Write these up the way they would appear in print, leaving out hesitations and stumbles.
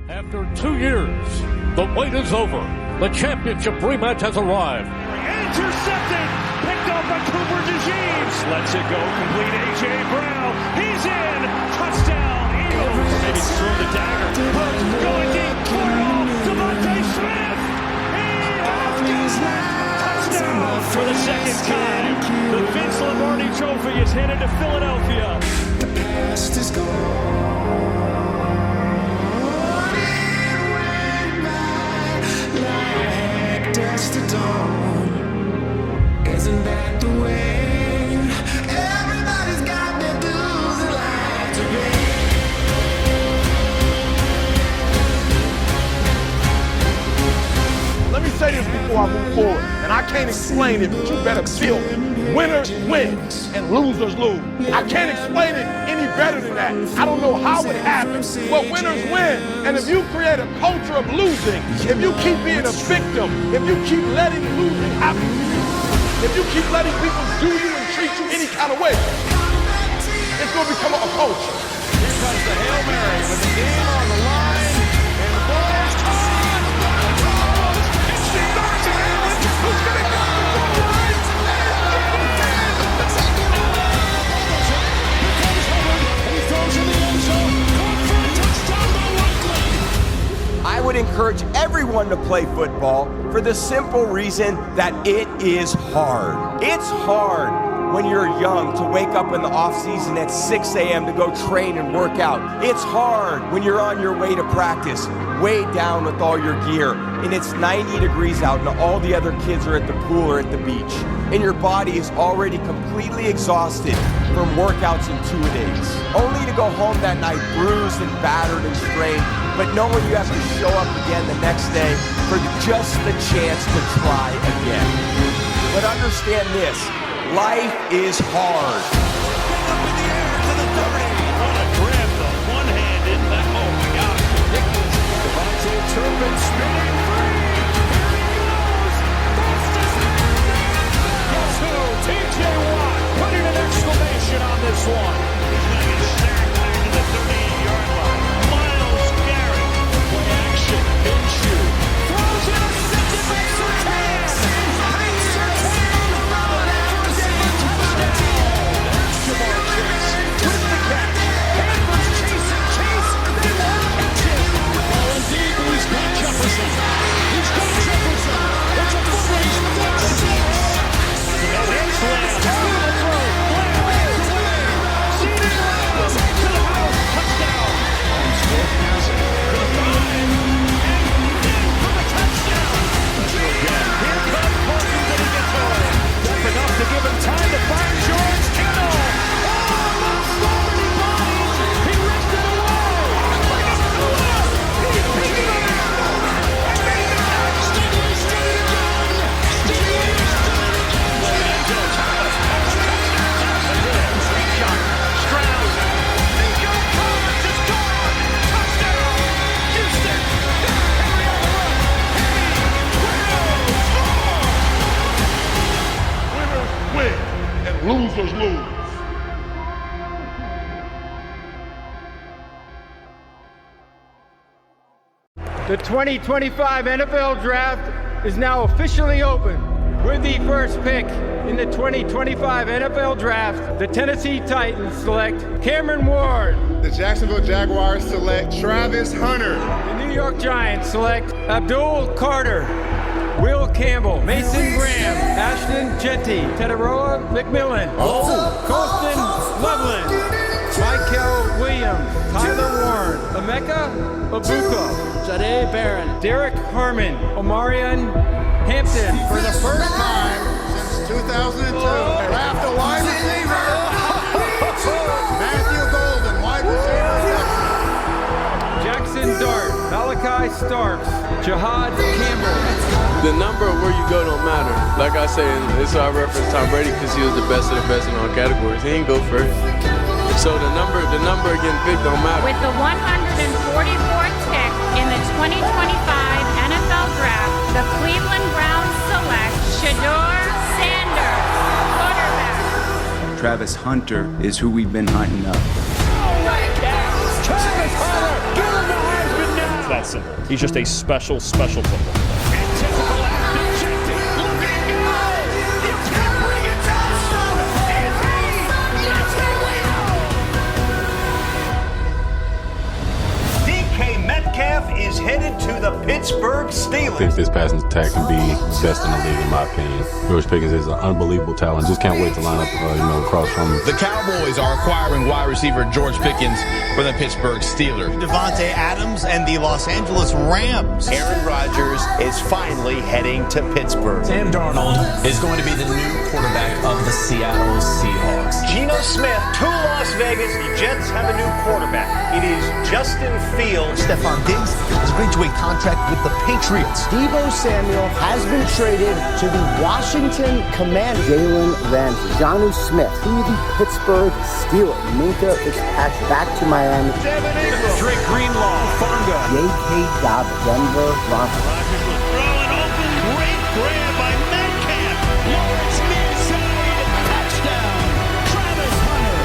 After 2 years, the wait is over. The championship rematch has arrived. Intercepted, picked up by Cooper DeJeeves. Lets it go, complete A.J. Brown. He's in, touchdown, Eagles. Maybe throw the dagger. Going deep, Cordell, Devontae Smith. He has touchdown for the second time. The Vince Lombardi Trophy is headed to Philadelphia. The past is gone. Dust to dawn. Isn't that the way? Everybody's got their dues in life to pay. Let me say this before I move forward, and I can't explain it, but you better feel it. Winners win and losers lose. I can't explain it any better than that. I don't know how it happens, but winners win. And if you create a culture of losing, if you keep being a victim, if you keep letting losing happen to you, if you keep letting people do you and treat you any kind of way, it's going to become a culture. Here comes the Hail Mary with the game on the line, and the ball is caught. It's the Darcy Allen who's going to go to the goal line. I would encourage everyone to play football for the simple reason that it is hard. It's hard when you're young to wake up in the off season at 6 a.m. to go train and work out. It's hard when you're on your way to practice, weighed down with all your gear, and it's 90 degrees out and all the other kids are at the pool or at the beach, and your body is already completely exhausted from workouts in 2 days, only to go home that night bruised and battered and strained, but knowing you have to show up again the next day for just the chance to try again. But understand this, life is hard. Up in the air to the 30. What a grab, the one-handed. Oh my God. Ridiculous. Devontae Turpin spinning free. Here he goes. Guess who? T.J. Watt putting an exclamation on this one. He's going to get sacked back to the 38-yard line. Myles Garrett. Play action. Minshew. Throws intercepted by Surtain. Surtain on the road after a single touchdown. Jamar Chase with the catch. Panthers chasing Chase. They won't catch it. Ball indeed. He's got Jefferson. He's got Jefferson. It's a foot race with the six. It's Lamb. Through the throw. Lamb is away. CeeDee Lamb to the house. Touchdown. Smith has it. To the 5. And in for the touchdown. Here comes Parsons and he gets home. That's enough to give him time to find George Kittle. Oh, not so many bodies. He ripped it away. Bring him to the left. He picked it up. And made the catch. Steelers did it again. Steelers did it again. Into Thomas. That's a touchdown. Straight shot. Stroud. Nico Collins is gone. Touchdown. Houston. Henry on the run. Henry. Winners win and losers lose. The 2025 NFL Draft is now officially open. With the first pick in the 2025 NFL Draft, the Tennessee Titans select Cameron Ward. The Jacksonville Jaguars select Travis Hunter. The New York Giants select Abdul Carter, Will Campbell, Mason Graham, Ashton Jeanty, Teteroa McMillan, Colston Loveland, Michael Williams, Tyler Warren, Emeka Ibuka, Jade Barron, Derek Harmon, Omarion Hampton for the first time Since 2002. Draft a wide receiver. Matthew Golden, wide receiver. Jackson Dart, Malachi Starks, Jahad Campbell. The number of where you go don't matter. Like I say, it's our reference Tom Brady because he was the best of the best in all categories. He didn't go first. So the number getting picked don't matter. With the 144th pick in the 2025 NFL Draft, the Cleveland Browns select Shedeur Sanders, quarterback. Travis Hunter is who we've been hunting up. Travis Hunter, give him the Heisman now. It's that simple. He's just a special, special football player. Metcalf is headed to the Pittsburgh Steelers. I think this passing attack can be best in the league, in my opinion. George Pickens is an unbelievable talent. Just can't wait to line up, across from him. The Cowboys are acquiring wide receiver George Pickens for the Pittsburgh Steelers. Devontae Adams and the Los Angeles Rams. Aaron Rodgers is finally heading to Pittsburgh. Sam Darnold is going to be the new quarterback of the Seattle Seahawks. Geno Smith to Las Vegas. The Jets have a new quarterback. It is Justin Fields. Stephon Diggs has agreed to a contract with the Patriots. Deebo Samuel has been traded to the Washington Commanders. Jalen Ramsey, Jonnu Smith to the Pittsburgh Steelers. Minka Fitzpatrick back to Miami. Drake Greenlaw. Fonga. J.K. Dobbins, Denver Broncos. Rodgers will throw it open. Great grab by Metcalf. Lawrence inside. Touchdown. Travis Hunter.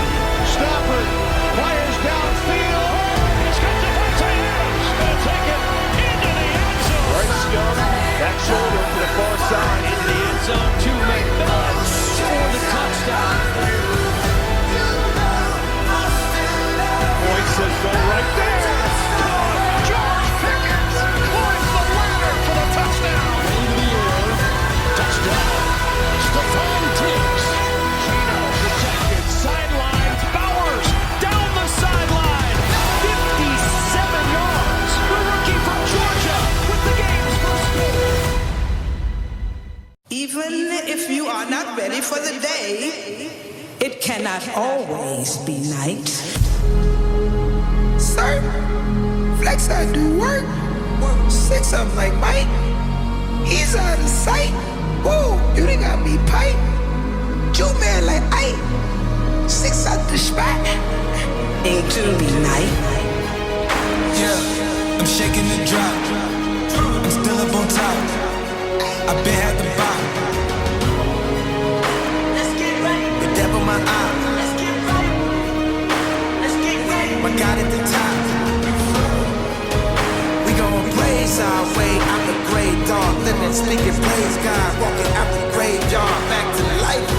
Stafford fires downfield. He's got Devontae Adams. Going to take it into the end zone. Right scum. Back shoulder to the far side. Into the end zone to McMillan for the touchdown. Boyd says go right there. George Pickens climbs the ladder for the touchdown. Into the air. Touchdown. Stephon Diggs. Geno protected. Sideline. Bowers down the sideline. 57 yards. The rookie from Georgia with the game's first goal. Even if you are not ready for the day, it cannot always be night. Sir, flex I do work. 6 of like Mike. He's out of sight. Whoa, you done got me pipe. Joe man like Ike. 6 out the spot. Into the night. Yeah, I'm shaking the drop. I'm still up on top. I've been at the bottom. Let's get right. The devil my eye. Let's get right. Let's get right. My God at the top. We gon' praise our way out the grave, dog. Living, speaking, praise God. Walking out the graveyard, back to life.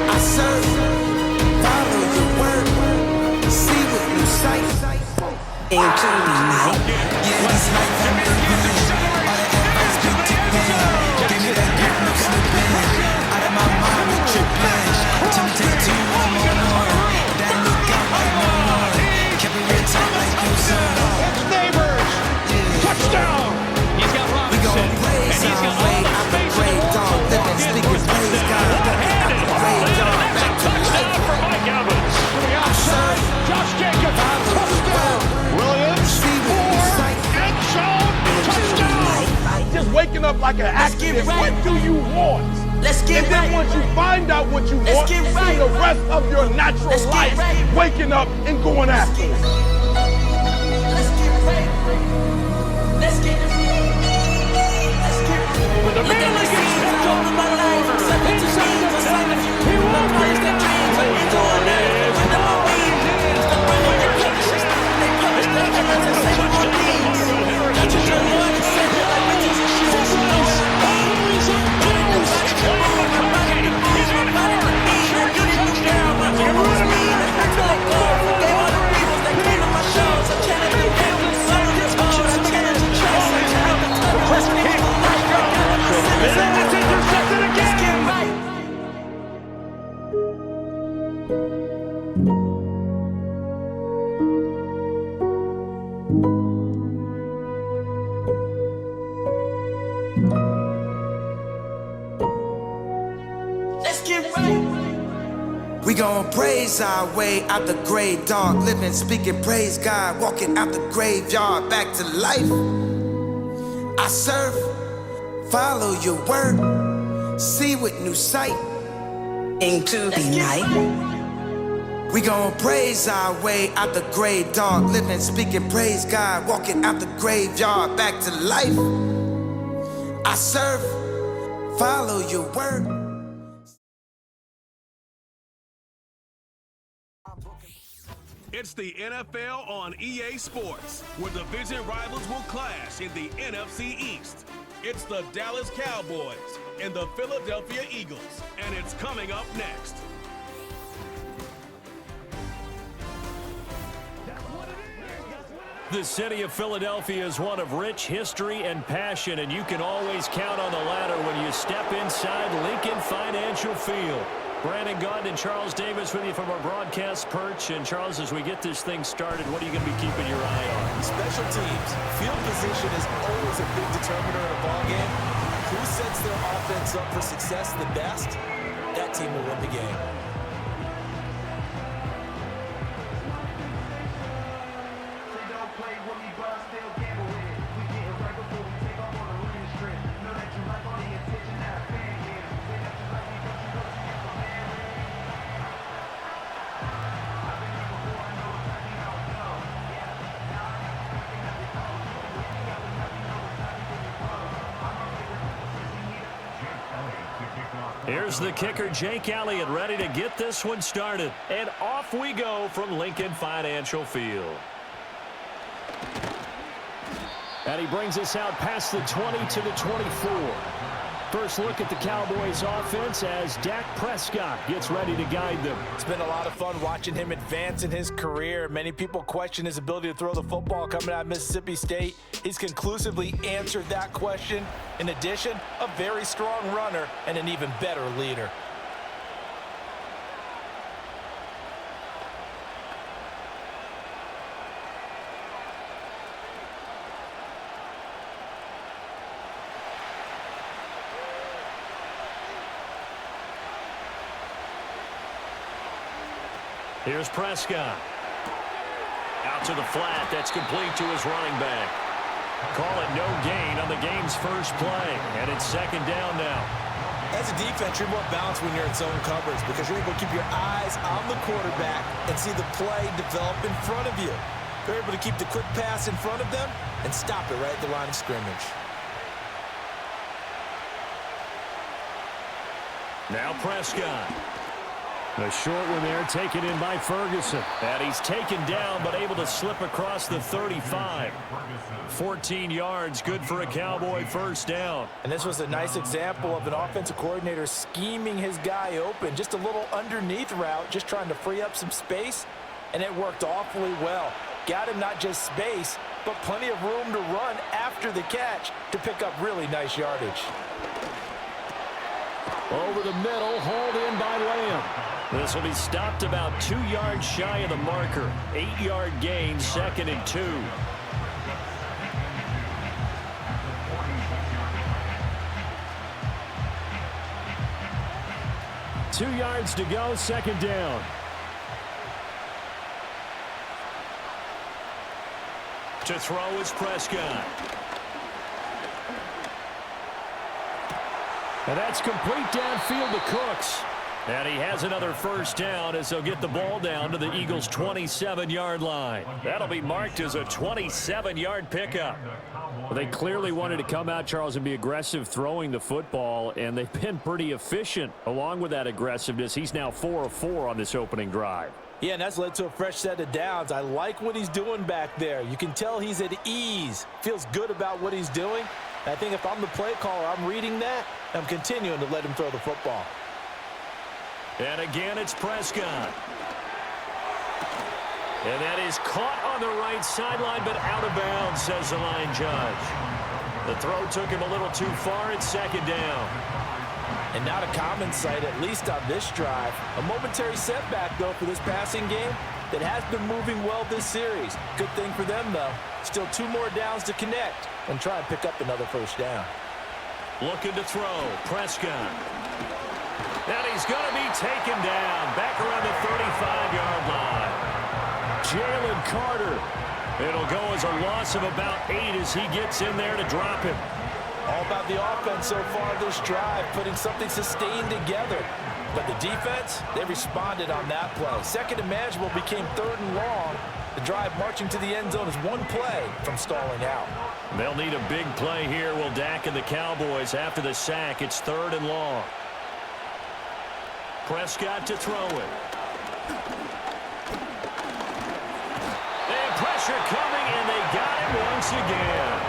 I serve, follow your word, see with new sight. Into the night. Yeah, this life I'm living. All that advice been tipping. Give me that gift, no slipping. Out of my mind with tripping. Tell me take 2, 1 more. That look out like no more. Kept it real tight like no son. Neighbors. Touchdown. He's got Robinson. We gon' praise our way out the grave, dog. Living, speaking, praise God. Walking out the graveyard, back to life. For Mike Evans. To the outside. Josh Jacobs. Touchdown. Williams. See with new sight. End zone. Touchdown. Just waking up like an accident. right. What do you want? Let's get And then right. once you find out what you Let's want, get spend right. the rest of your natural Let's get life right. waking up and going after it. Let's get right. Let's get right. Let's get right. With the Look at the scenes of all of my life. I'm sucking to dreams. I'm sucking to dreams. I'm playing the dreams. I'm into all that. When the movies, the running the pictures. They publish the evidence and say more things. Got you doing more than say it like witches and shit. We gon' praise our way out the grave, dog. Living, speaking, praise God. Walking out the graveyard, back to life. I serve, follow your word, see with new sight. Into the night. We gon' praise our way out the grave, dog. Living, speaking, praise God. Walking out the graveyard, back to life. I serve, follow your word. It's the NFL on EA Sports, where division rivals will clash in the NFC East. It's the Dallas Cowboys and the Philadelphia Eagles, and it's coming up next. The city of Philadelphia is one of rich history and passion, and you can always count on the latter when you step inside Lincoln Financial Field. Brandon Gaudin and Charles Davis with you from our broadcast perch. And Charles, as we get this thing started, what are you going to be keeping your eye on? Special teams. Field position is always a big determiner in a ball game. Who sets their offense up for success the best, that team will win the game. Here's the kicker, Jake Elliott, ready to get this one started. And off we go from Lincoln Financial Field. And he brings us out past the 20 to the 24. First look at the Cowboys offense as Dak Prescott gets ready to guide them. It's been a lot of fun watching him advance in his career. Many people question his ability to throw the football coming out of Mississippi State. He's conclusively answered that question. In addition, a very strong runner and an even better leader. Here's Prescott. Out to the flat. That's complete to his running back. Call it no gain on the game's first play. And it's second down now. As a defense, you're more balanced when you're in zone coverage because you're able to keep your eyes on the quarterback and see the play develop in front of you. You're able to keep the quick pass in front of them and stop it right at the line of scrimmage. Now Prescott. The short one there taken in by Ferguson. And he's taken down but able to slip across the 35. 14 yards, good for a Cowboy first down. And this was a nice example of an offensive coordinator scheming his guy open. Just a little underneath route, just trying to free up some space. And it worked awfully well. Got him not just space, but plenty of room to run after the catch to pick up really nice yardage. Over the middle, hauled in by Lamb. This will be stopped about 2 yards shy of the marker. 8-yard gain, 2nd and 2. Two yards to go, second down. To throw is Prescott. And that's complete downfield to Cooks. And he has another first down as they'll get the ball down to the Eagles' 27-yard line. That'll be marked as a 27-yard pickup. Well, they clearly wanted to come out, Charles, and be aggressive throwing the football, and they've been pretty efficient along with that aggressiveness. He's now 4 of 4 on this opening drive. Yeah, and that's led to a fresh set of downs. I like what he's doing back there. You can tell he's at ease, feels good about what he's doing. I think if I'm the play caller, I'm reading that, and I'm continuing to let him throw the football. And again, it's Prescott. And that is caught on the right sideline, but out of bounds, says the line judge. The throw took him a little too far. It's second down. And not a common sight, at least on this drive. A momentary setback, though, for this passing game that has been moving well this series. Good thing for them, though. Still 2 more downs to connect and try and pick up another first down. Looking to throw, Prescott. And he's going to be taken down back around the 35-yard line. Jalen Carter. It'll go as a loss of about 8 as he gets in there to drop him. All about the offense so far this drive, putting something sustained together. But the defense, they responded on that play. Second and manageable became 3rd and long. The drive marching to the end zone is 1 play from stalling out. They'll need a big play here, will Dak and the Cowboys. After the sack, it's 3rd and long. Prescott to throw it. again.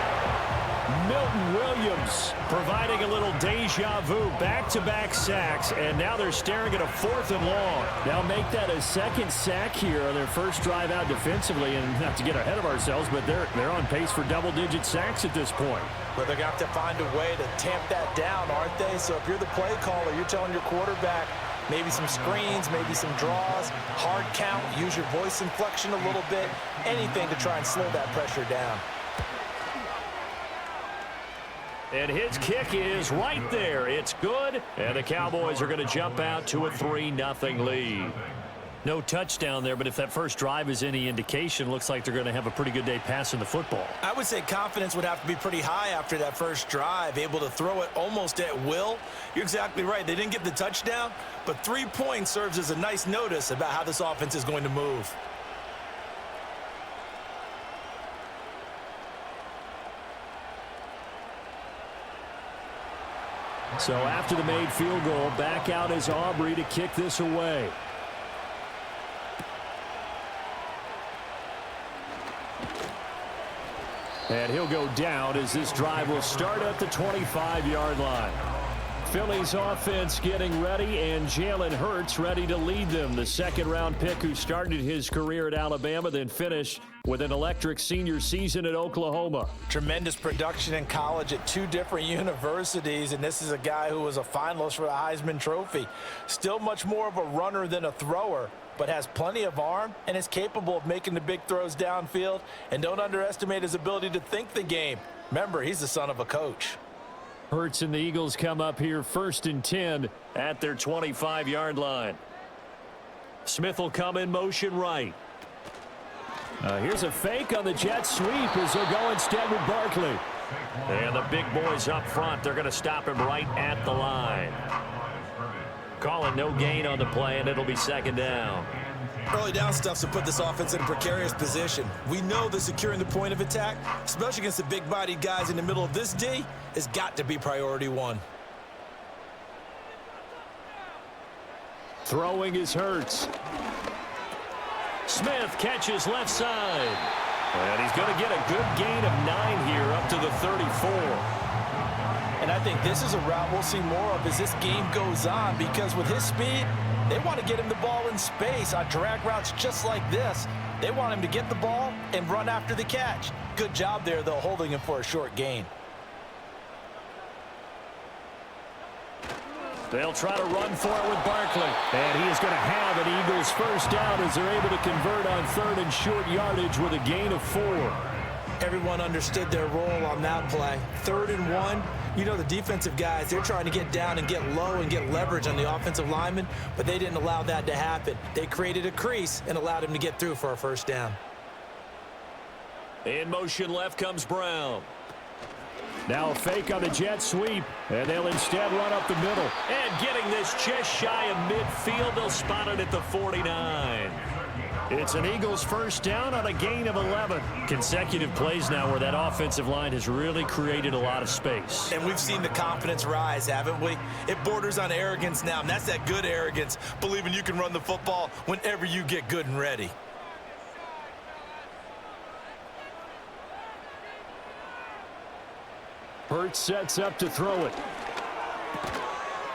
Milton Williams providing a little deja vu. Back-to-back sacks, and now they're staring at a 4th and long. Now make that a second sack here on their first drive out defensively, and not to get ahead of ourselves, but they're on pace for double-digit sacks at this point. But they're going to have to find a way to tamp that down, aren't they? So if you're the play caller, you're telling your quarterback maybe some screens, maybe some draws, hard count, use your voice inflection a little bit, anything to try and slow that pressure down. And his kick is right there. It's good. And the Cowboys are going to jump out to a 3-0 lead. No touchdown there, but if that first drive is any indication, looks like they're going to have a pretty good day passing the football. I would say confidence would have to be pretty high after that first drive, able to throw it almost at will. You're exactly right. They didn't get the touchdown, but 3 points serves as a nice notice about how this offense is going to move. So after the made field goal, back out is Aubrey to kick this away. And he'll go down as this drive will start at the 25-yard line. Philly's offense getting ready, and Jalen Hurts ready to lead them. The second-round pick who started his career at Alabama, then finished with an electric senior season at Oklahoma. Tremendous production in college at 2 different universities, and this is a guy who was a finalist for the Heisman Trophy. Still much more of a runner than a thrower, but has plenty of arm and is capable of making the big throws downfield. And don't underestimate his ability to think the game. Remember, he's the son of a coach. Hurts and the Eagles come up here 1st and 10 at their 25-yard line. Smith will come in motion right. Here's a fake on the jet sweep as they'll go instead with Barkley. And the big boys up front, they're going to stop him right at the line. Calling no gain on the play, and it'll be 2nd down. Early down stuff to put this offense in a precarious position. We know that securing the point of attack, especially against the big-bodied guys in the middle of this D, has got to be priority 1. Throwing is Hurts. Smith catches left side. And he's going to get a good gain of 9 here up to the 34. And I think this is a route we'll see more of as this game goes on, because with his speed, they want to get him the ball in space on drag routes just like this. They want him to get the ball and run after the catch. Good job there, though, holding him for a short gain. They'll try to run for it with Barkley. And he is going to have an Eagles first down as they're able to convert on 3rd and short yardage with a gain of 4. Everyone understood their role on that play. 3rd and 1. You know, the defensive guys, they're trying to get down and get low and get leverage on the offensive lineman, but they didn't allow that to happen. They created a crease and allowed him to get through for a first down. In motion left comes Brown. Now a fake on the jet sweep, and they'll instead run up the middle. And getting this just shy of midfield, they'll spot it at the 49. It's an Eagles first down on a gain of 11. Consecutive plays now where that offensive line has really created a lot of space. And we've seen the confidence rise, haven't we? It borders on arrogance now, and that's that good arrogance, believing you can run the football whenever you get good and ready. Hurts sets up to throw it.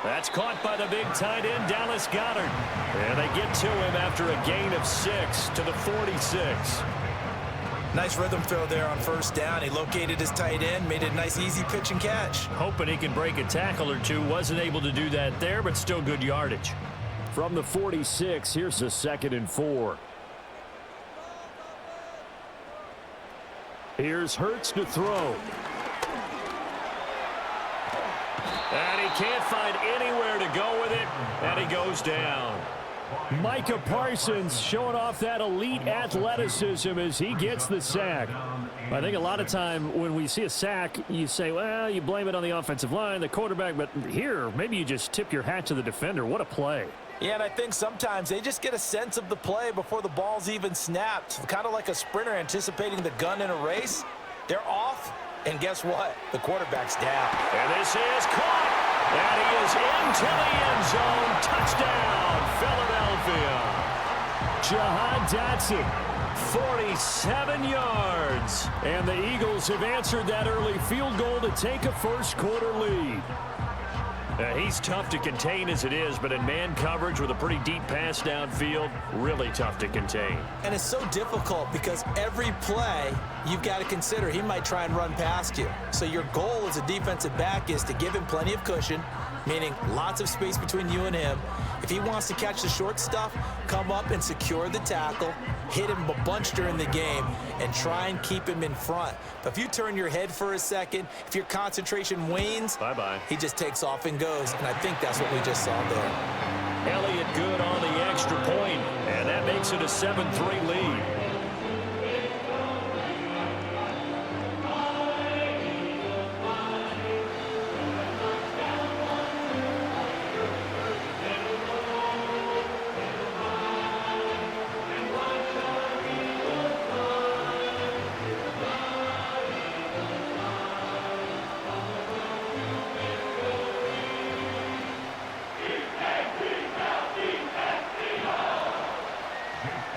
That's caught by the big tight end, Dallas Goedert. And they get to him after a gain of 6 to the 46. Nice rhythm throw there on first down. He located his tight end, made it a nice easy pitch and catch. Hoping he can break a tackle or two. Wasn't able to do that there, but still good yardage. From the 46, here's a 2nd and 4. Here's Hurts to throw. And he can't find anywhere to go with it, and he goes down. Micah Parsons showing off that elite athleticism as he gets the sack. I think a lot of time when we see a sack, you say, well, you blame it on the offensive line, the quarterback, but here, maybe you just tip your hat to the defender. What a play. Yeah, and I think sometimes they just get a sense of the play before the ball's even snapped. Kind of like a sprinter anticipating the gun in a race. They're off. And guess what? The quarterback's down. And this is caught. And he is into the end zone. Touchdown, Philadelphia. Jahan Dotson 47 yards. And the Eagles have answered that early field goal to take a first-quarter lead. He's tough to contain as it is, but in man coverage with a pretty deep pass downfield, really tough to contain. And it's so difficult because every play you've got to consider he might try and run past you. So your goal as a defensive back is to give him plenty of cushion, meaning lots of space between you and him. If he wants to catch the short stuff, come up and secure the tackle, hit him a bunch during the game, and try and keep him in front. But if you turn your head for a second, if your concentration wanes, bye-bye. He just takes off and goes, and I think that's what we just saw there. Elliott good on the extra point, and that makes it a 7-3 lead.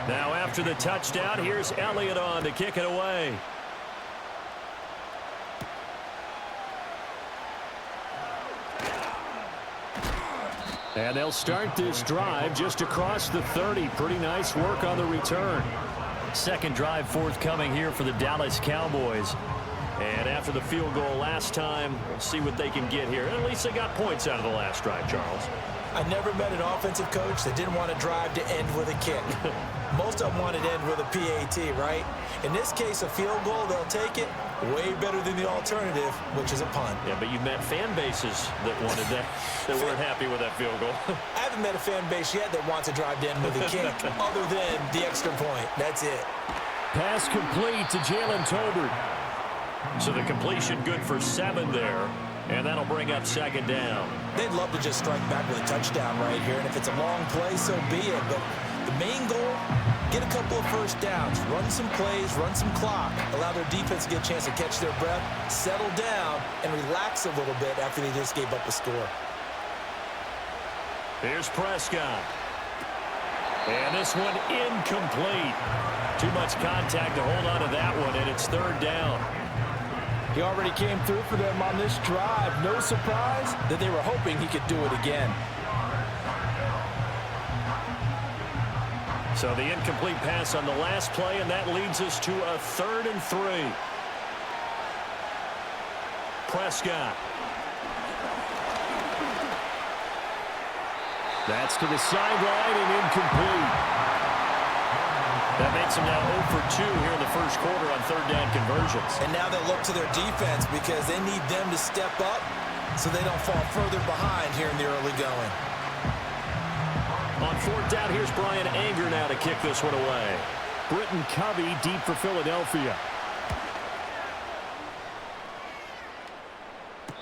Now after the touchdown, here's Elliott on to kick it away. And they'll start this drive just across the 30. Pretty nice work on the return. Second drive forthcoming here for the Dallas Cowboys. And after the field goal last time, we'll see what they can get here. At least they got points out of the last drive, Charles. I never met an offensive coach that didn't want to drive to end with a kick. Most of them wanted to end with a PAT, right? In this case, a field goal, they'll take it. Way better than the alternative, which is a punt. Yeah, but you've met fan bases that wanted that, that weren't happy with that field goal. I haven't met a fan base yet that wants to drive to end with a kick, other than the extra point. That's it. Pass complete to Jalen Tolbert. So the completion good for 7 there. And that'll bring up second down. They'd love to just strike back with a touchdown right here. And if it's a long play, so be it. But the main goal, get a couple of first downs, run some plays, run some clock, allow their defense to get a chance to catch their breath, settle down, and relax a little bit after they just gave up a score. Here's Prescott. And this one incomplete. Too much contact to hold on to that one, and it's third down. He already came through for them on this drive. No surprise that they were hoping he could do it again. So the incomplete pass on the last play, and that leads us to a 3rd and 3. Prescott. That's to the sideline and incomplete. That makes them now 0 for 2 here in the first quarter on third down conversions. And now they'll look to their defense because they need them to step up so they don't fall further behind here in the early going. On fourth down, here's Brian Anger now to kick this one away. Britton Covey deep for Philadelphia.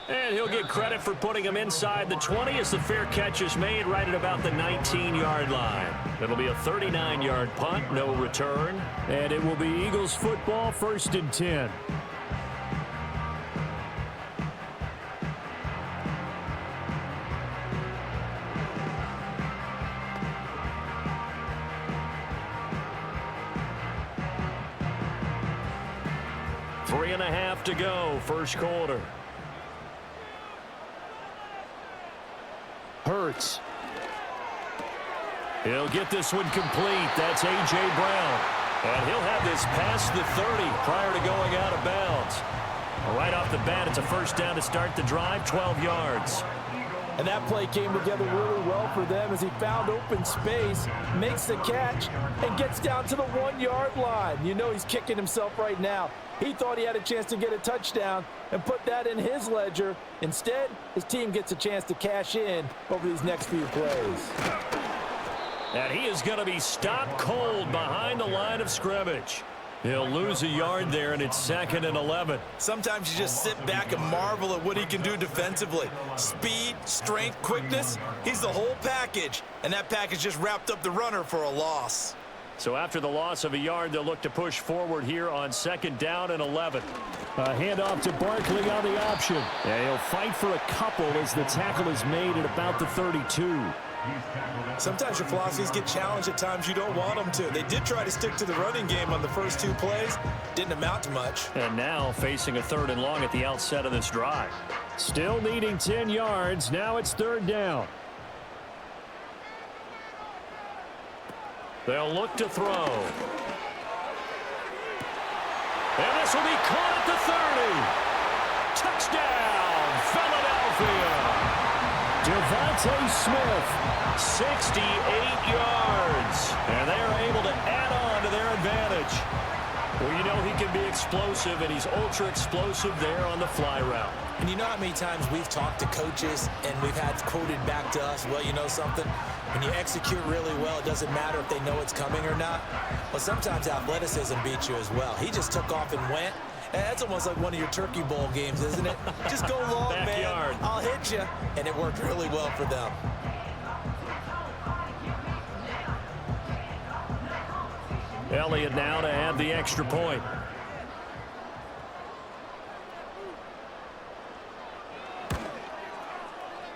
And he'll get credit for putting him inside the 20 as the fair catch is made right at about the 19-yard line. It'll be a 39-yard punt, no return. And it will be Eagles football, 1st and 10. Three and a half to go, first quarter. Hurts. He'll get this one complete. That's A.J. Brown. And he'll have this past the 30 prior to going out of bounds. Right off the bat, it's a first down to start the drive, 12 yards. And that play came together really well for them as he found open space, makes the catch, and gets down to the 1-yard line. You know he's kicking himself right now. He thought he had a chance to get a touchdown and put that in his ledger. Instead, his team gets a chance to cash in over these next few plays. And he is going to be stopped cold behind the line of scrimmage. He'll lose a yard there, and it's 2nd and 11. Sometimes you just sit back and marvel at what he can do defensively. Speed, strength, quickness, he's the whole package. And that package just wrapped up the runner for a loss. So after the loss of a yard, they'll look to push forward here on 2nd down and 11. A handoff to Barkley on the option. And he'll fight for a couple as the tackle is made at about the 32. Sometimes your philosophies get challenged at times you don't want them to. They did try to stick to the running game on the first 2 plays. Didn't amount to much. And now facing a 3rd and long at the outset of this drive. Still needing 10 yards. Now it's 3rd down. They'll look to throw. And this will be caught at the 30. Touchdown, Philadelphia. Devontae Smith, 68 yards. And they're able to add on to their advantage. Well, you know he can be explosive, and he's ultra explosive there on the fly route. And you know how many times we've talked to coaches and we've had quoted back to us, well, you know something? When you execute really well, it doesn't matter if they know it's coming or not. Well, sometimes athleticism beats you as well. He just took off and went. And that's almost like one of your Turkey Bowl games, isn't it? Just go long, man. I'll hit you. And it worked really well for them. Elliott now to add the extra point.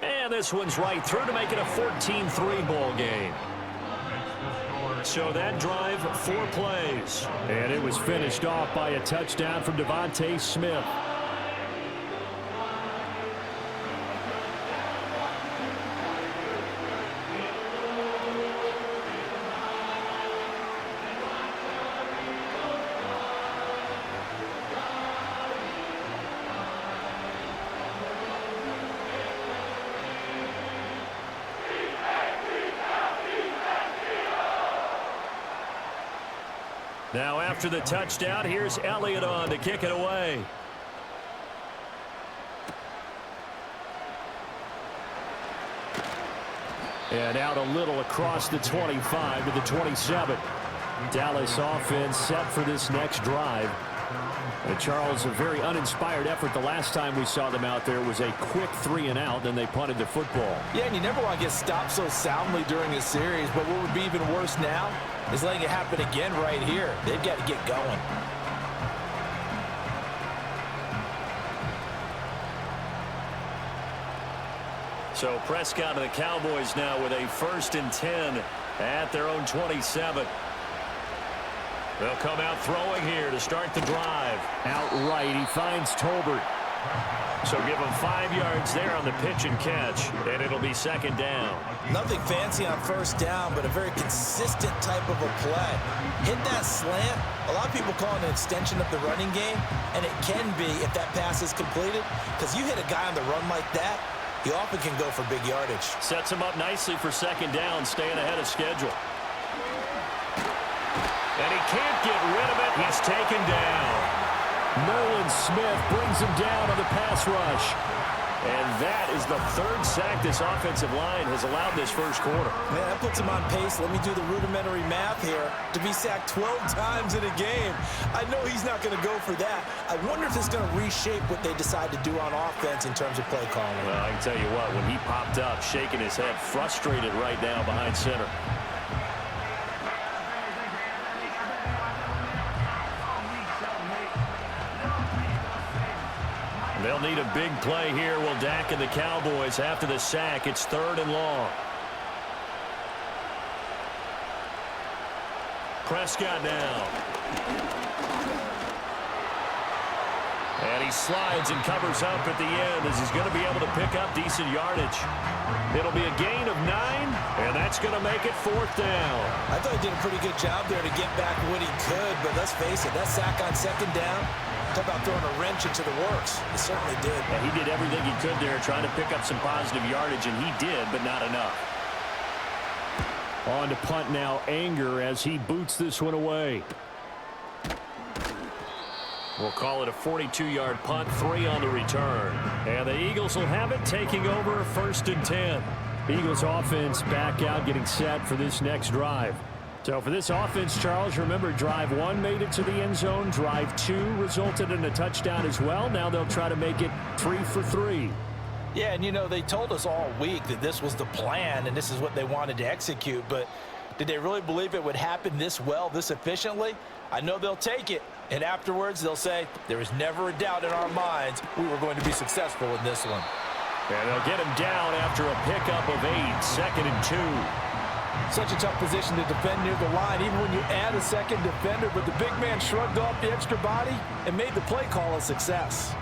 And this one's right through to make it a 14-3 ball game. So that drive, 4 plays. And it was finished off by a touchdown from Devontae Smith. Now after the touchdown, here's Elliott on to kick it away. And out a little across the 25 to the 27. Dallas offense set for this next drive. And Charles, a very uninspired effort. The last time we saw them out there was a quick 3 and out, then they punted the football. Yeah, and you never want to get stopped so soundly during a series, but what would be even worse now is letting it happen again right here. They've got to get going. So Prescott and the Cowboys now with a 1st and 10 at their own 27. They'll come out throwing here to start the drive. Outright, he finds Tolbert. So give him 5 yards there on the pitch and catch, and it'll be 2nd down. Nothing fancy on 1st down, but a very consistent type of a play. Hit that slant. A lot of people call it an extension of the running game, and it can be if that pass is completed, because you hit a guy on the run like that, he often can go for big yardage. Sets him up nicely for 2nd down, staying ahead of schedule. And he can't get rid of it. He's taken down. Nolan Smith brings him down on the pass rush. And that is the 3rd sack this offensive line has allowed this first quarter. Man, that puts him on pace. Let me do the rudimentary math here. To be sacked 12 times in a game. I know he's not going to go for that. I wonder if it's going to reshape what they decide to do on offense in terms of play calling. Well, I can tell you what, when he popped up, shaking his head, frustrated right now behind center. They'll need a big play here. Will Dak and the Cowboys after the sack. It's 3rd and long. Prescott now. And he slides and covers up at the end as he's going to be able to pick up decent yardage. It'll be a gain of 9, and that's going to make it 4th down. I thought he did a pretty good job there to get back what he could, but let's face it, that sack on 2nd down, talk about throwing a wrench into the works. He certainly did. And he did everything he could there trying to pick up some positive yardage, and he did, but not enough. On to punt now, Anger, as he boots this one away. We'll call it a 42-yard punt, 3 on the return. And the Eagles will have it, taking over 1st and 10. Eagles offense back out, getting set for this next drive. So for this offense, Charles, remember, drive 1 made it to the end zone. Drive 2 resulted in a touchdown as well. Now they'll try to make it 3 for 3. Yeah, and you know, they told us all week that this was the plan and this is what they wanted to execute, but did they really believe it would happen this well, this efficiently? I know they'll take it, and afterwards they'll say, there was never a doubt in our minds we were going to be successful in this one. And they'll get him down after a pickup of 8, 2nd and 2. Such a tough position to defend near the line, even when you add a second defender. But the big man shrugged off the extra body and made the play call a success.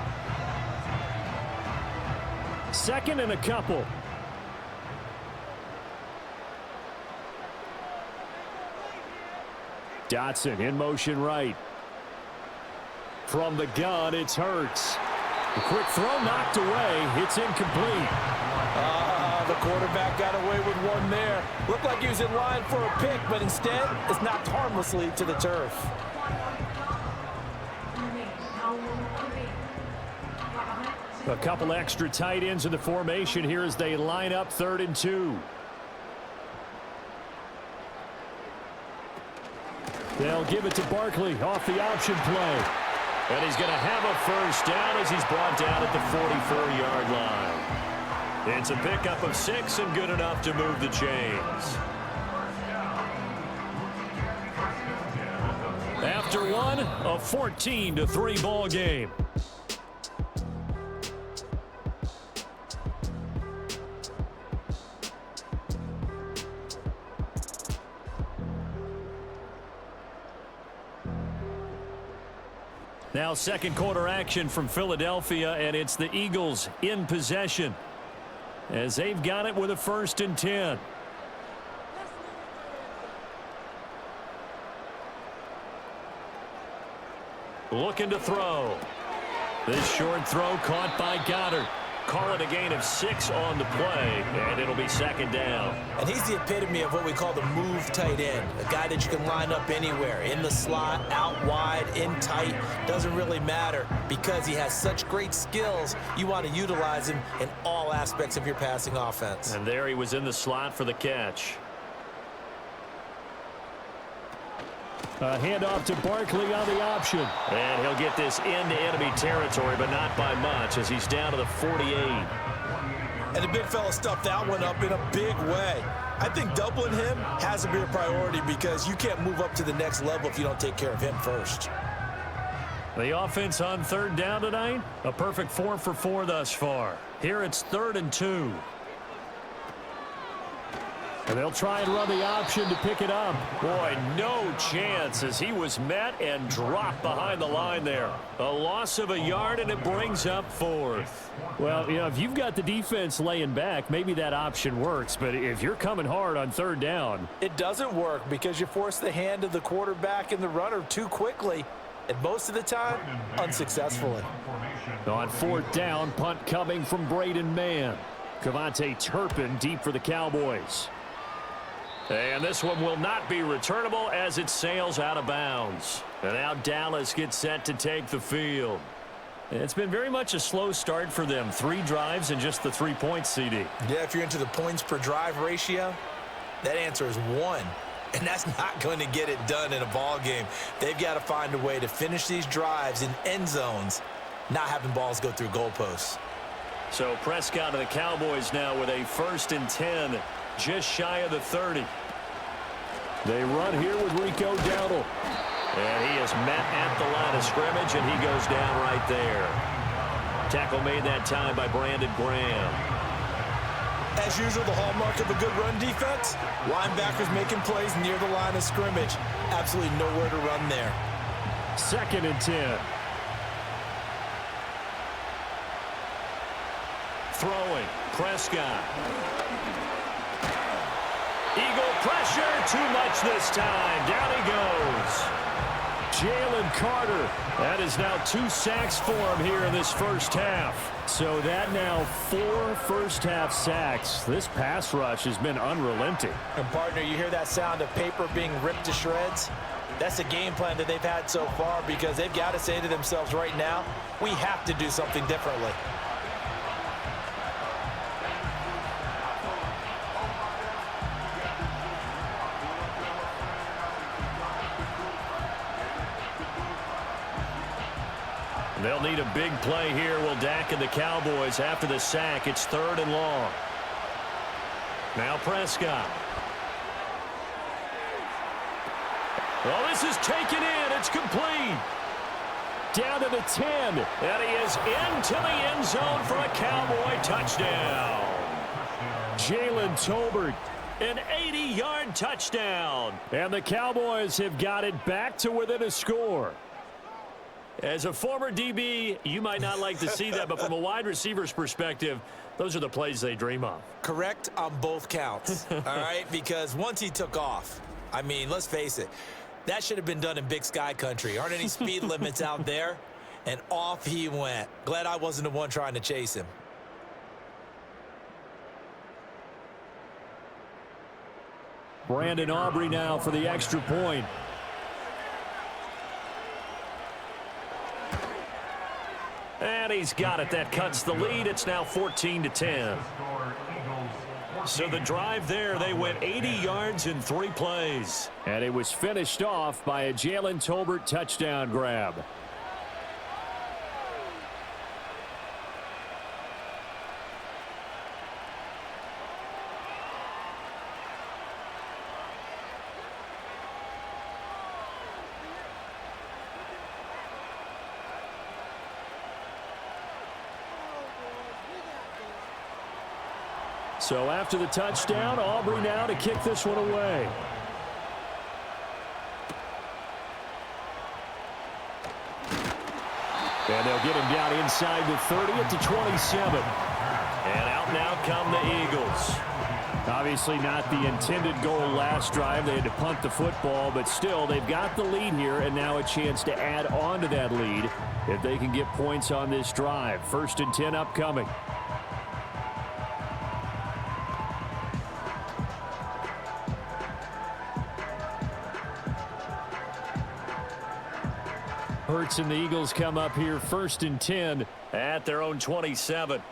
2nd and a couple. Dotson in motion right. From the gun, it's Hurts. The quick throw knocked away. It's incomplete. The quarterback got away with one there. Looked like he was in line for a pick, but instead, it's knocked harmlessly to the turf. A couple extra tight ends in the formation here as they line up 3rd and 2. They'll give it to Barkley off the option play. And he's going to have a first down as he's brought down at the 44-yard line. It's a pickup of 6 and good enough to move the chains. After one, a 14-3 ball game. Now second quarter action from Philadelphia, and it's the Eagles in possession as they've got it with a 1st and 10. Looking to throw. This short throw caught by Goddard. Call it a gain of 6 on the play, and it'll be 2nd down. And he's the epitome of what we call the move tight end, a guy that you can line up anywhere, in the slot, out wide, in tight, doesn't really matter because he has such great skills. You want to utilize him in all aspects of your passing offense. And there he was in the slot for the catch. A handoff to Barkley on the option. And he'll get this into enemy territory, but not by much as he's down to the 48. And the big fella stuffed that one up in a big way. I think doubling him has to be a priority because you can't move up to the next level if you don't take care of him first. The offense on 3rd down tonight, a perfect 4 for 4 thus far. Here it's 3rd and 2. And they'll try and run the option to pick it up. Boy, no chance as he was met and dropped behind the line there. A loss of a yard, and it brings up 4th. Well, you know, if you've got the defense laying back, maybe that option works. But if you're coming hard on 3rd down, it doesn't work because you force the hand of the quarterback and the runner too quickly. And most of the time, unsuccessfully. On 4th down, punt coming from Braden Mann. Kevontae Turpin deep for the Cowboys. And this one will not be returnable as it sails out of bounds. And now Dallas gets set to take the field. It's been very much a slow start for them. 3 drives and just the 3 points, CD. Yeah, if you're into the points per drive ratio, that answer is 1. And that's not going to get it done in a ball game. They've got to find a way to finish these drives in end zones, not having balls go through goalposts. So Prescott of the Cowboys now with a 1st and 10, just shy of the 30. They run here with Rico Dowdle. And he is met at the line of scrimmage, and he goes down right there. Tackle made that time by Brandon Graham. As usual, the hallmark of a good run defense, linebackers making plays near the line of scrimmage. Absolutely nowhere to run there. 2nd and 10. Throwing, Prescott. Eagle pressure, too much this time. Down he goes. Jalen Carter. That is now 2 sacks for him here in this first half. So that now 4 first-half sacks. This pass rush has been unrelenting. And, partner, you hear that sound of paper being ripped to shreds? That's a game plan that they've had so far because they've got to say to themselves right now, we have to do something differently. They'll need a big play here, will Dak and the Cowboys. After the sack, it's 3rd and long. Now Prescott. Well, this is taken in. It's complete. down to the 10. And he is into the end zone for a Cowboy touchdown. Jalen Tolbert, an 80-yard touchdown. And the Cowboys have got it back to within a score. As a former DB, you might not like to see that, but from a wide receiver's perspective, those are the plays they dream of. Correct on both counts, all right? Because once he took off, I mean, let's face it, that should have been done in Big Sky country. Aren't any speed limits out there? And off he went. Glad I wasn't the one trying to chase him. Brandon Aubrey now for the extra point. And he's got it. That cuts the lead. It's now 14-10. So the drive there, they went 80 yards in 3 plays. And it was finished off by a Jalen Tolbert touchdown grab. So after the touchdown, Aubrey now to kick this one away. And they'll get him down inside the 30 at the 27. And out now come the Eagles. Obviously not the intended goal last drive. They had to punt the football, but still they've got the lead here and now a chance to add on to that lead if they can get points on this drive. 1st and 10 upcoming. Hurts and the Eagles come up here 1st and 10 at their own 27.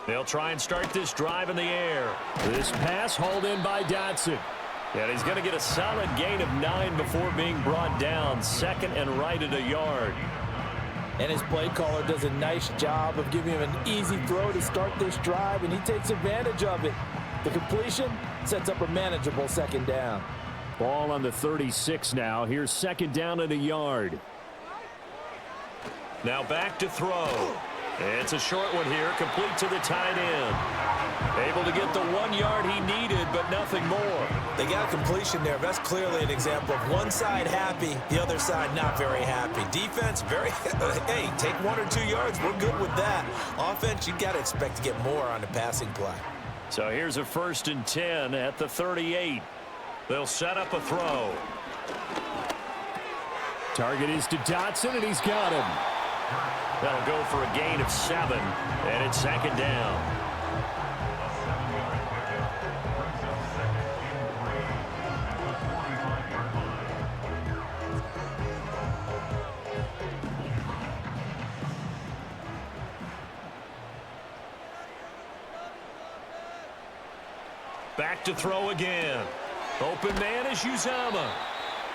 They'll try and start this drive in the air. This pass hauled in by Dotson. And he's going to get a solid gain of 9 before being brought down. 2nd and right at a yard. And his play caller does a nice job of giving him an easy throw to start this drive, and he takes advantage of it. The completion sets up a manageable 2nd down. Ball on the 36 now. Here's 2nd down at a yard. Now back to throw. It's a short one here, complete to the tight end. Able to get the 1 yard he needed, but nothing more. They got a completion there. That's clearly an example of one side happy, the other side not very happy. Defense, very, hey, take 1 or 2 yards. We're good with that. Offense, you got to expect to get more on the passing play. So here's a 1st and 10 at the 38. They'll set up a throw. Target is to Dotson, and he's got him. That'll go for a gain of 7, and it's 2nd down. Back to throw again. Open man is Uzama.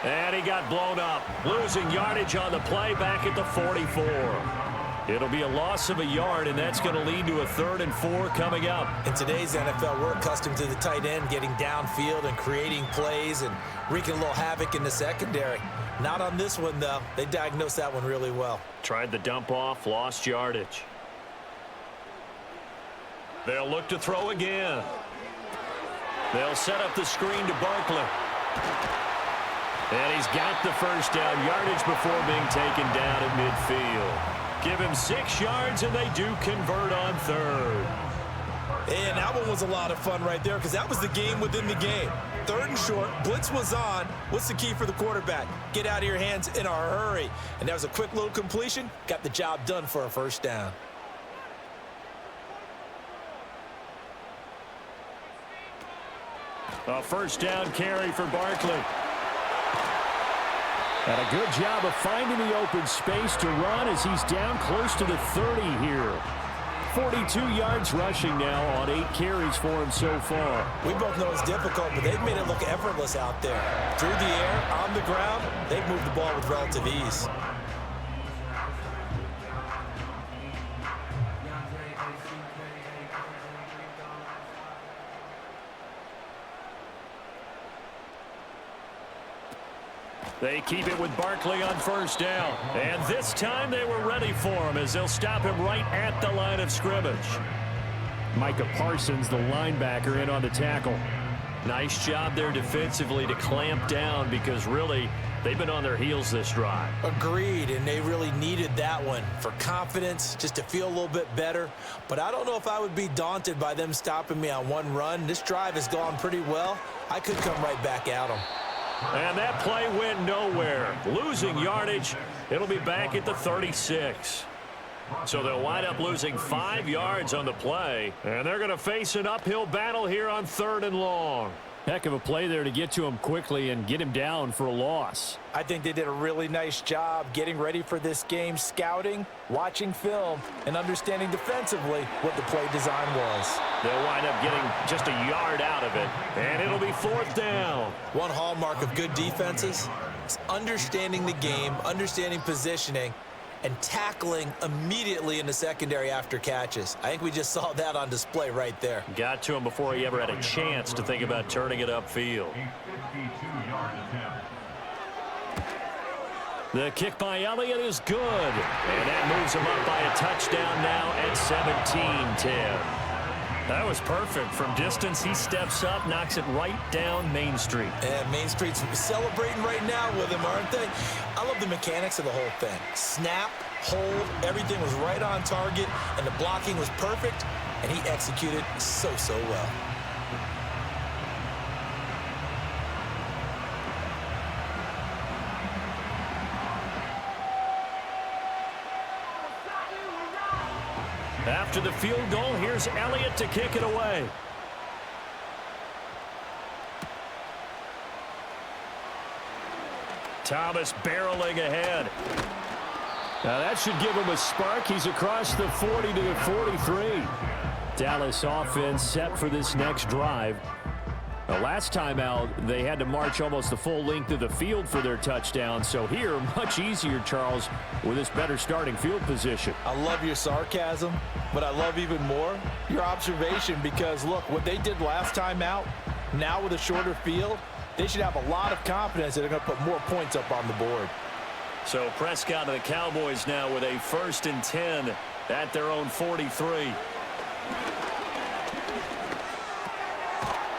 And he got blown up. Losing yardage on the play back at the 44. It'll be a loss of a yard, and that's going to lead to a 3rd and 4 coming up. In today's NFL, we're accustomed to the tight end getting downfield and creating plays and wreaking a little havoc in the secondary. Not on this one, though. They diagnosed that one really well. Tried the dump off, lost yardage. They'll look to throw again. They'll set up the screen to Barkley. And he's got the 1st down yardage before being taken down at midfield. Give him 6 yards, and they do convert on 3rd. And that one was a lot of fun right there because that was the game within the game. 3rd and short, blitz was on. What's the key for the quarterback? Get out of your hands in a hurry. And that was a quick little completion. Got the job done for a 1st down. A 1st down carry for Barkley. And a good job of finding the open space to run as he's down close to the 30 here. 42 yards rushing now on 8 carries for him so far. We both know it's difficult, but they've made it look effortless out there. Through the air, on the ground, they've moved the ball with relative ease. They keep it with Barkley on first down. And this time they were ready for him as they'll stop him right at the line of scrimmage. Micah Parsons, the linebacker, in on the tackle. Nice job there defensively to clamp down because really they've been on their heels this drive. Agreed, and they really needed that one for confidence, just to feel a little bit better. But I don't know if I would be daunted by them stopping me on one run. This drive has gone pretty well. I could come right back at them. And that play went nowhere. Losing yardage. It'll be back at the 36. So they'll wind up losing 5 yards on the play. And they're going to face an uphill battle here on 3rd and long. Heck of a play there to get to him quickly and get him down for a loss. I think they did a really nice job getting ready for this game, scouting, watching film, and understanding defensively what the play design was. They'll wind up getting just a yard out of it, and it'll be 4th down. One hallmark of good defenses is understanding the game, understanding positioning, and tackling immediately in the secondary after catches. I think we just saw that on display right there. Got to him before he ever had a chance to think about turning it upfield. The kick by Elliott is good. And that moves him up by a touchdown now at 17-10. That was perfect. From distance, he steps up, knocks it right down Main Street. And Main Street's celebrating right now with him, aren't they? I love the mechanics of the whole thing. Snap, hold, everything was right on target, and the blocking was perfect, and he executed so well. After the field goal, here's Elliott to kick it away. Thomas barreling ahead. Now that should give him a spark. He's across the 40 to the 43. Dallas offense set for this next drive. The last time out, they had to march almost the full length of the field for their touchdown. So here, much easier, Charles, with this better starting field position. I love your sarcasm, but I love even more your observation because, look, what they did last time out, now with a shorter field, they should have a lot of confidence that they're going to put more points up on the board. So Prescott and the Cowboys now with a 1st and 10 at their own 43.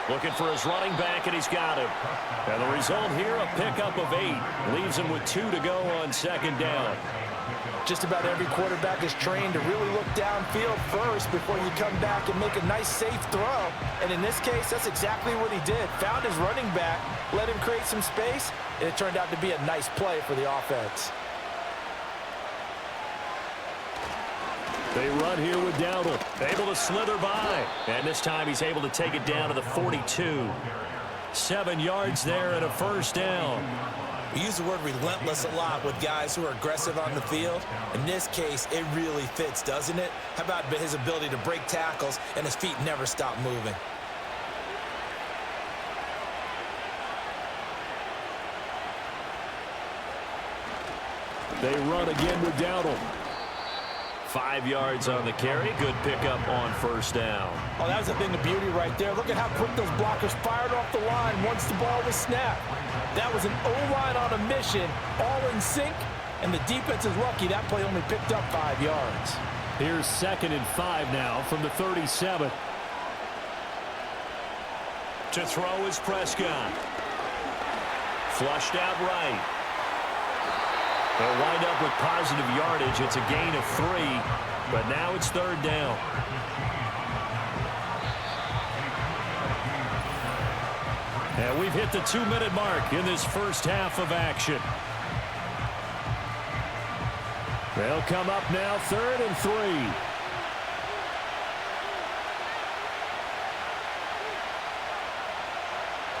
Looking for his running back, and he's got him. And the result here, a pickup of 8. Leaves him with 2 to go on 2nd down. Just about every quarterback is trained to really look downfield first before you come back and make a nice, safe throw. And in this case, that's exactly what he did. Found his running back, let him create some space, and it turned out to be a nice play for the offense. They run here with Dowdle, able to slither by. And this time he's able to take it down to the 42. 7 yards there and a 1st down. We use the word relentless a lot with guys who are aggressive on the field. In this case, it really fits, doesn't it? How about his ability to break tackles and his feet never stop moving? They run again with Dowdle. 5 yards on the carry. Good pickup on 1st down. Oh, that was a thing of beauty right there. Look at how quick those blockers fired off the line once the ball was snapped. That was an O-line on a mission, all in sync, and the defense is lucky that play only picked up 5 yards. Here's 2nd and 5 now from the 37. To throw is Prescott. Flushed out right. They'll wind up with positive yardage. It's a gain of 3, but now it's 3rd down. And we've hit the 2-minute mark in this first half of action. They'll come up now 3rd and 3.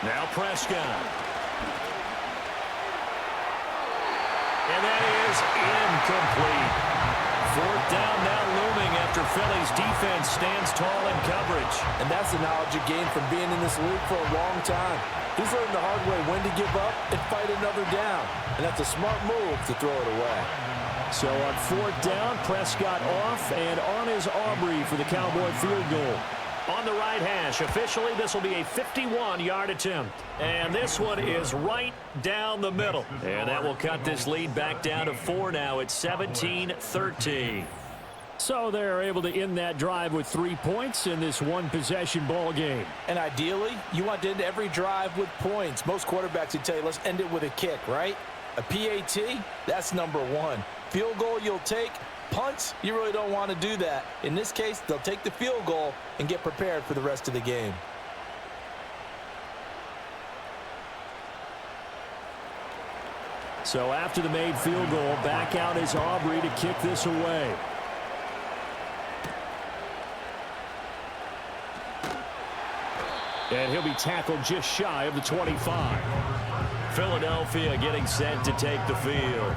Now Prescott. And that is incomplete. 4th down now looming after Philly's defense stands tall in coverage. And that's the knowledge you gain from being in this league for a long time. He's learned the hard way when to give up and fight another down. And that's a smart move to throw it away. So on 4th down, Prescott off and on is Aubrey for the Cowboy field goal. on the right hash. Officially, this will be a 51-yard attempt. And this one is right down the middle. And that will cut this lead back down to 4 now. It's 17-13. So they're able to end that drive with 3 points in this one-possession ball game. And ideally, you want to end every drive with points. Most quarterbacks would tell you, let's end it with a kick, right? A PAT, that's number 1. Field goal you'll take. Punts, you really don't want to do that. In this case, they'll take the field goal and get prepared for the rest of the game. So after the made field goal, back out is Aubrey to kick this away. And he'll be tackled just shy of the 25. Philadelphia getting set to take the field.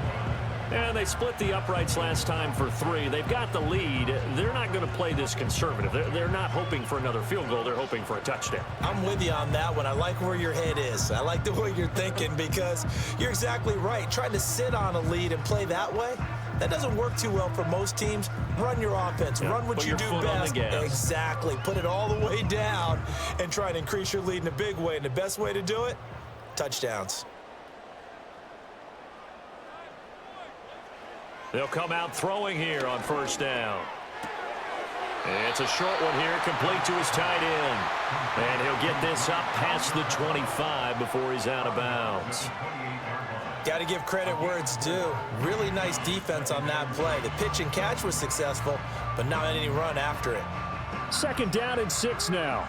And they split the uprights last time for 3. They've got the lead. They're not going to play this conservative. They're not hoping for another field goal. They're hoping for a touchdown. I'm with you on that one. I like where your head is. I like the way you're thinking because you're exactly right. Trying to sit on a lead and play that way, that doesn't work too well for most teams. Run your offense. Run what you do best. Exactly. Put it all the way down and try and increase your lead in a big way. And the best way to do it, touchdowns. They'll come out throwing here on first down. It's a short one here, complete to his tight end. And he'll get this up past the 25 before he's out of bounds. Got to give credit where it's due. Really nice defense on that play. The pitch and catch was successful, but not any run after it. 2nd down and 6 now.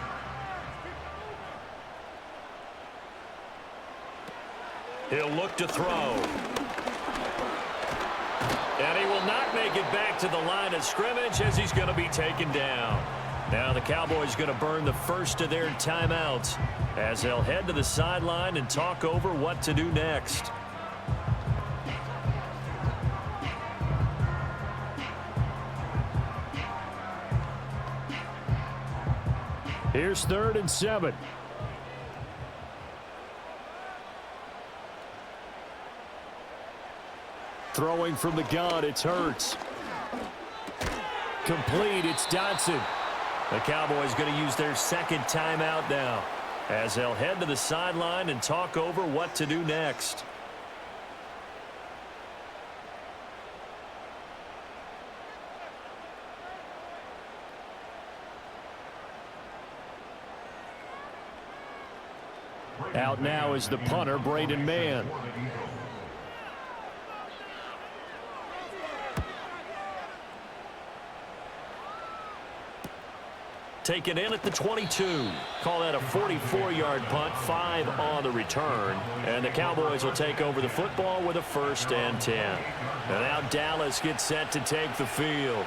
He'll look to throw. And he will not make it back to the line of scrimmage as he's going to be taken down. Now the Cowboys going to burn the first of their timeouts as they'll head to the sideline and talk over what to do next. Here's 3rd and 7. Throwing from the gun, it's Hurts. Complete, it's Dotson. The Cowboys going to use their 2nd timeout now as they'll head to the sideline and talk over what to do next. Out now is the punter, Braden Mann. Taken in at the 22. Call that a 44-yard punt, 5 on the return. And the Cowboys will take over the football with a 1st and 10. And now Dallas gets set to take the field.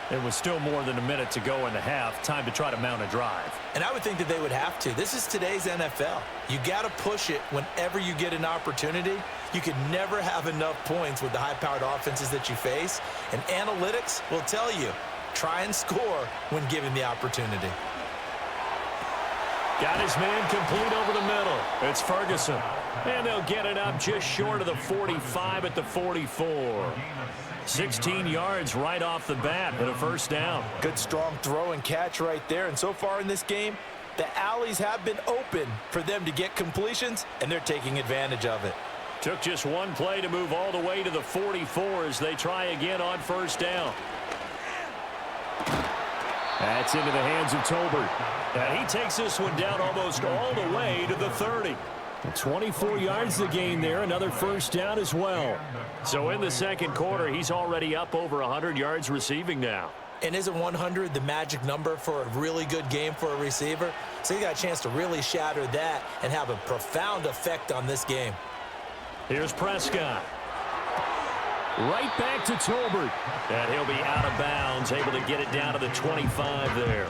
There was still more than a minute to go in the half. Time to try to mount a drive. And I would think that they would have to. This is today's NFL. You got to push it whenever you get an opportunity. You could never have enough points with the high-powered offenses that you face. And analytics will tell you, try and score when given the opportunity. Got his man complete over the middle. It's Ferguson. And they'll get it up just short of the 45 at the 44. 16 yards right off the bat and a 1st down. Good strong throw and catch right there. And so far in this game, the alleys have been open for them to get completions, and they're taking advantage of it. Took just one play to move all the way to the 44 as they try again on 1st down. That's into the hands of Tolbert. And he takes this one down almost all the way to the 30. 24 yards to gain there, another 1st down as well. So in the 2nd quarter, he's already up over 100 yards receiving now. And isn't 100 the magic number for a really good game for a receiver? So he got a chance to really shatter that and have a profound effect on this game. Here's Prescott. Right back to Tolbert. And he'll be out of bounds, able to get it down to the 25 there.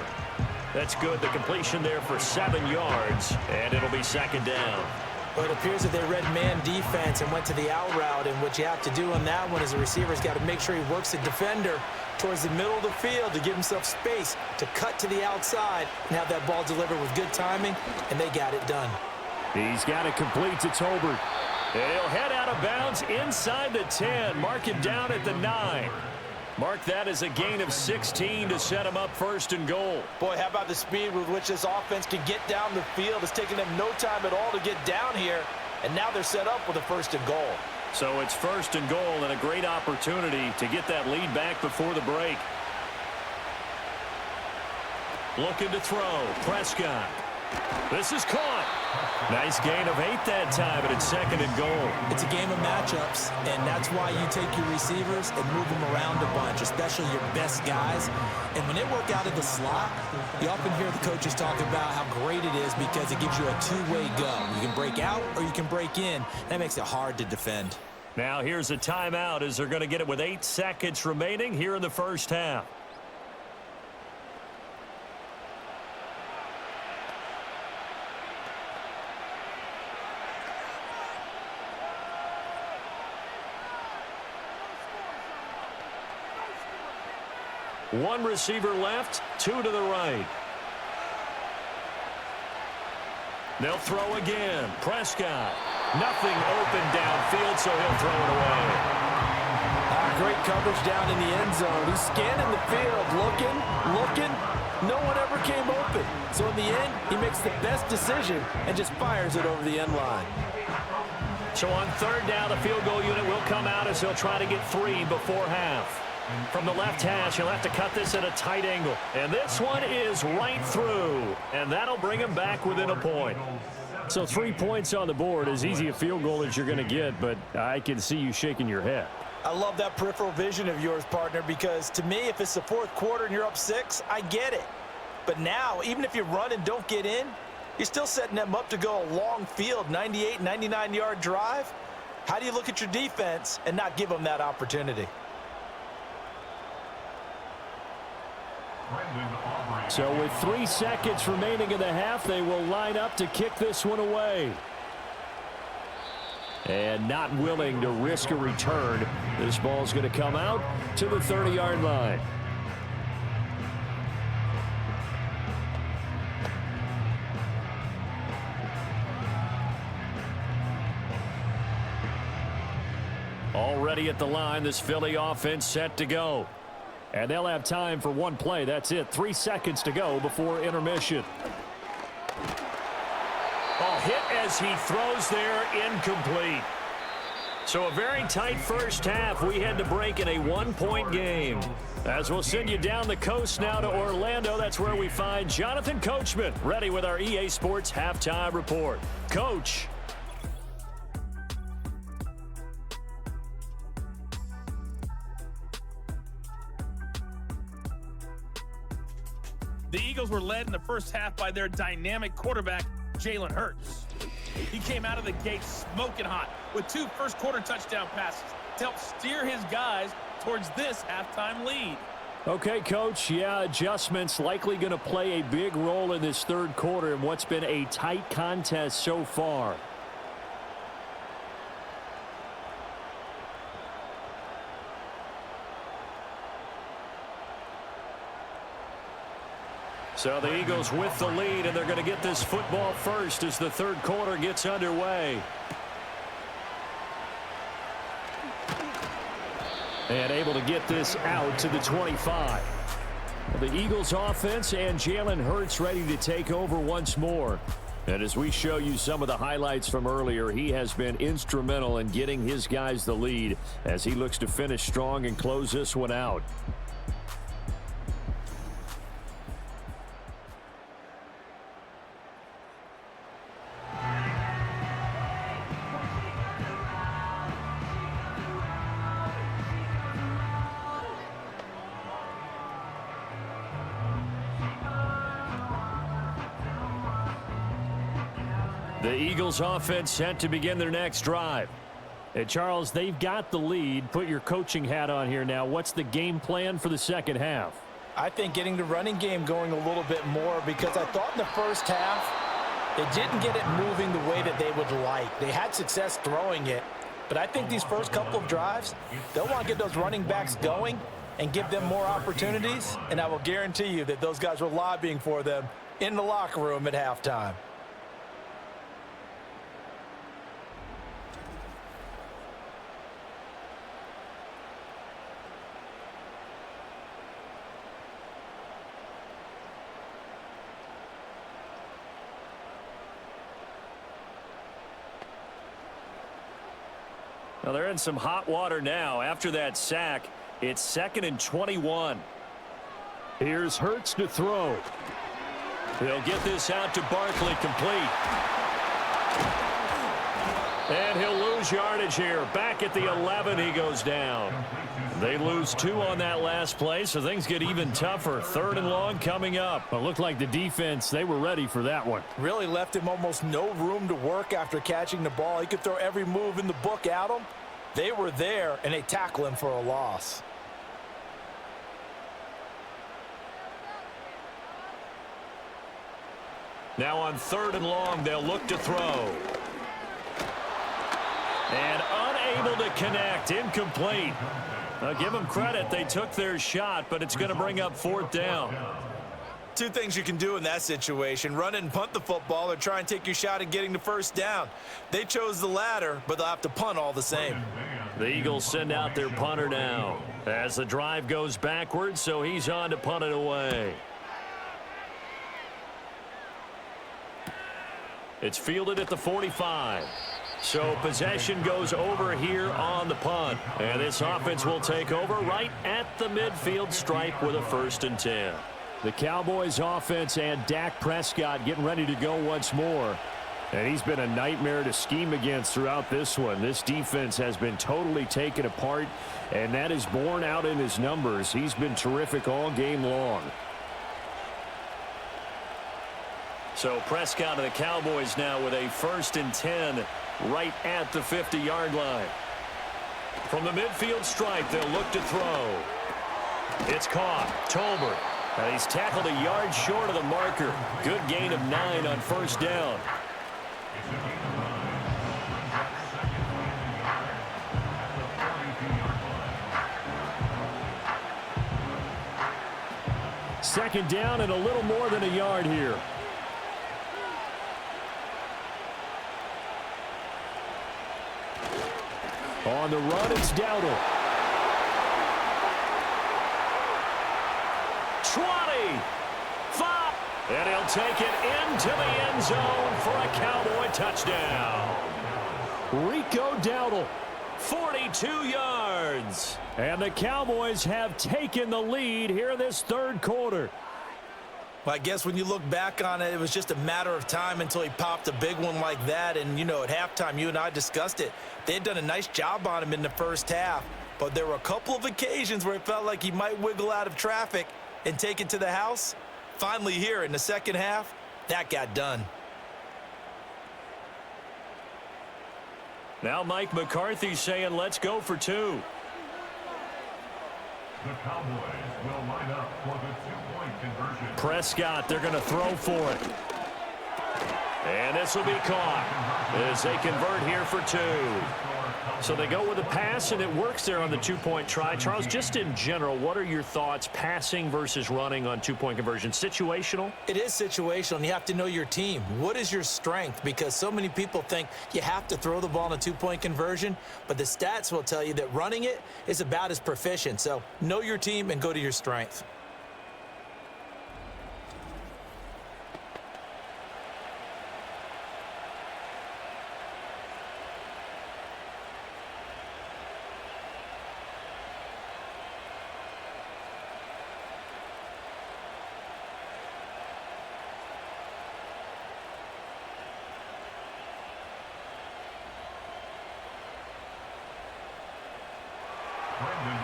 That's good. The completion there for 7 yards, and it'll be 2nd down. Well, it appears that they read man defense and went to the out route, and what you have to do on that one is the receiver's got to make sure he works the defender towards the middle of the field to give himself space to cut to the outside and have that ball delivered with good timing, and they got it done. He's got it complete to Tolbert. He'll head out of bounds inside the 10. Mark him down at the 9. Mark that as a gain of 16 to set him up 1st and goal. Boy, how about the speed with which this offense can get down the field? It's taken them no time at all to get down here, and now they're set up with a 1st and goal. So it's 1st and goal and a great opportunity to get that lead back before the break. Looking to throw. Prescott. This is caught. Nice gain of 8 that time, and it's 2nd and goal. It's a game of matchups, and that's why you take your receivers and move them around a bunch, especially your best guys. And when they work out of the slot, you often hear the coaches talk about how great it is because it gives you a two-way go. You can break out or you can break in. That makes it hard to defend. Now here's a timeout as they're going to get it with 8 seconds remaining here in the first half. One receiver left, 2 to the right. They'll throw again. Prescott. Nothing open downfield, so he'll throw it away. Great coverage down in the end zone. He's scanning the field, looking. No one ever came open. So in the end, he makes the best decision and just fires it over the end line. So on 3rd down, the field goal unit will come out as he'll try to get 3 before half. From the left hash, he'll have to cut this at a tight angle. And this one is right through. And that'll bring him back within a point. So 3 points on the board, as easy a field goal as you're going to get, but I can see you shaking your head. I love that peripheral vision of yours, partner, because to me, if it's the 4th quarter and you're up 6, I get it. But now, even if you run and don't get in, you're still setting them up to go a long field, 98, 99-yard drive. How do you look at your defense and not give them that opportunity? So with 3 seconds remaining in the half, they will line up to kick this one away. And not willing to risk a return. This ball's going to come out to the 30-yard line. Already at the line, this Philly offense set to go. And they'll have time for 1 play. That's it. 3 seconds to go before intermission. Oh, hit as he throws there, incomplete. So a very tight first half. We had to break in a 1-point game. As we'll send you down the coast now to Orlando, that's where we find Jonathan Coachman, ready with our EA Sports Halftime Report. Coach. The Eagles were led in the first half by their dynamic quarterback, Jalen Hurts. He came out of the gate smoking hot with 2 first-quarter touchdown passes to help steer his guys towards this halftime lead. Okay, Coach, yeah, adjustments likely going to play a big role in this 3rd quarter in what's been a tight contest so far. So the Eagles with the lead, and they're going to get this football first as the 3rd quarter gets underway. And able to get this out to the 25. The Eagles offense and Jalen Hurts ready to take over once more. And as we show you some of the highlights from earlier, he has been instrumental in getting his guys the lead as he looks to finish strong and close this one out. The Eagles offense set to begin their next drive. And Charles, they've got the lead. Put your coaching hat on here now. What's the game plan for the second half? I think getting the running game going a little bit more, because I thought in the first half they didn't get it moving the way that they would like. They had success throwing it, but I think these first couple of drives, they'll want to get those running backs going and give them more opportunities, and I will guarantee you that those guys were lobbying for them in the locker room at halftime. Well, they're in some hot water now. After that sack, it's 2nd and 21. Here's Hurts to throw. They'll get this out to Barkley, complete. And he'll lose yardage here. Back at the 11, he goes down. They lose 2 on that last play, so things get even tougher. 3rd and long coming up. It looked like the defense, they were ready for that one. Really left him almost no room to work after catching the ball. He could throw every move in the book at him. They were there, and they tackle him for a loss. Now on 3rd and long, they'll look to throw. And unable to connect. Incomplete. Now give them credit. They took their shot, but it's going to bring up 4th down. 2 things you can do in that situation. Run it and punt the football or try and take your shot at getting the 1st down. They chose the latter, but they'll have to punt all the same. The Eagles send out their punter now as the drive goes backwards, so he's on to punt it away. It's fielded at the 45. So possession goes over here on the punt. And this offense will take over right at the midfield stripe with a 1st and 10. The Cowboys offense and Dak Prescott getting ready to go once more. And he's been a nightmare to scheme against throughout this one. This defense has been totally taken apart, and that is borne out in his numbers. He's been terrific all game long. So Prescott of the Cowboys now with a 1st and 10 right at the 50-yard line. From the midfield stripe, they'll look to throw. It's caught. Tolbert. And he's tackled a yard short of the marker. Good gain of 9 on 1st down. Second down and a little more than a yard here. On the run, it's Dowdle. 20, 5, and he'll take it into the end zone for a Cowboy touchdown. Rico Dowdle. 42 yards. And the Cowboys have taken the lead here this 3rd quarter. Well, I guess when you look back on it, it was just a matter of time until he popped a big one like that. And, you know, at halftime, you and I discussed it. They had done a nice job on him in the 1st half. But there were a couple of occasions where it felt like he might wiggle out of traffic and take it to the house. Finally here in the 2nd half, that got done. Now Mike McCarthy saying, let's go for 2. The Cowboys will line up for the 2-point conversion. Prescott, they're going to throw for it. And this will be caught as they convert here for 2. So they go with a pass, and it works there on the 2-point try. Charles, just in general, what are your thoughts passing versus running on 2-point conversion? Situational? It is situational, and you have to know your team. What is your strength? Because so many people think you have to throw the ball in a 2-point conversion, but the stats will tell you that running it is about as proficient. So know your team and go to your strength.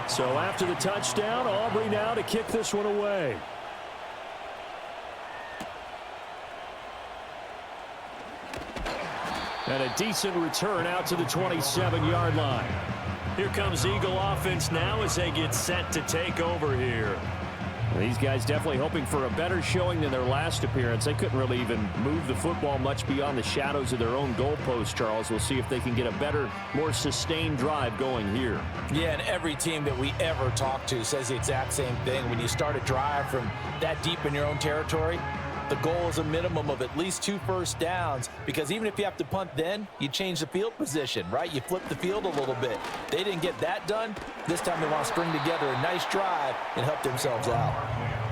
So after the touchdown, Aubrey now to kick this one away. And a decent return out to the 27-yard line. Here comes Eagle offense now as they get set to take over here. These guys definitely hoping for a better showing than their last appearance. They couldn't really even move the football much beyond the shadows of their own goalpost, Charles. We'll see if they can get a better, more sustained drive going here. Yeah, and every team that we ever talk to says the exact same thing. When you start a drive from that deep in your own territory, the goal is a minimum of at least 2 first downs, because even if you have to punt then, you change the field position, right? You flip the field a little bit. They didn't get that done. This time they want to string together a nice drive and help themselves out.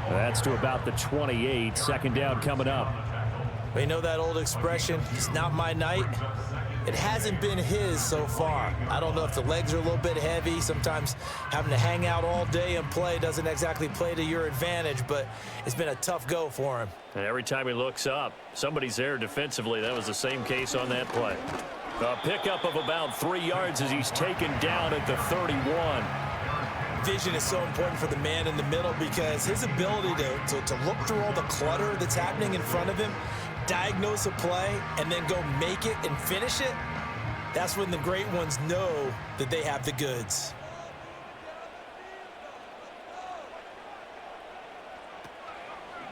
That's to about the 28. Second down coming up. You know that old expression, it's not my night? It hasn't been his so far. I don't know if the legs are a little bit heavy. Sometimes having to hang out all day and play doesn't exactly play to your advantage, but it's been a tough go for him. And every time he looks up, somebody's there defensively. That was the same case on that play. A pickup of about 3 yards as he's taken down at the 31. Vision is so important for the man in the middle because his ability to look through all the clutter that's happening in front of him, diagnose a play, and then go make it and finish it, that's when the great ones know that they have the goods.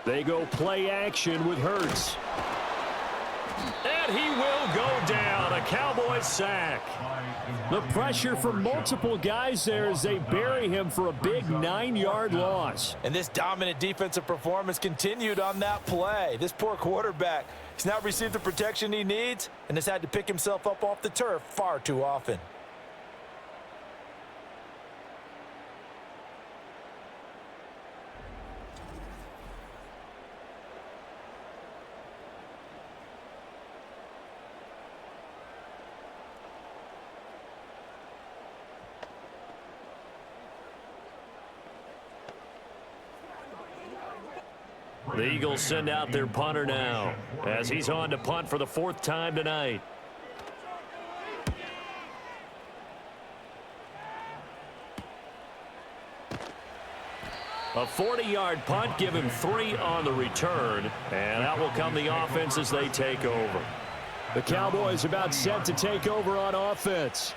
They go play action with Hurts. And he will go down. A Cowboys sack. The pressure from multiple guys there as they bury him for a big 9-yard loss. And this dominant defensive performance continued on that play. This poor quarterback, he's not received the protection he needs and has had to pick himself up off the turf far too often. The Eagles send out their punter now as he's on to punt for the 4th time tonight. A 40-yard punt, give him 3 on the return, and out will come the offense as they take over. The Cowboys about set to take over on offense.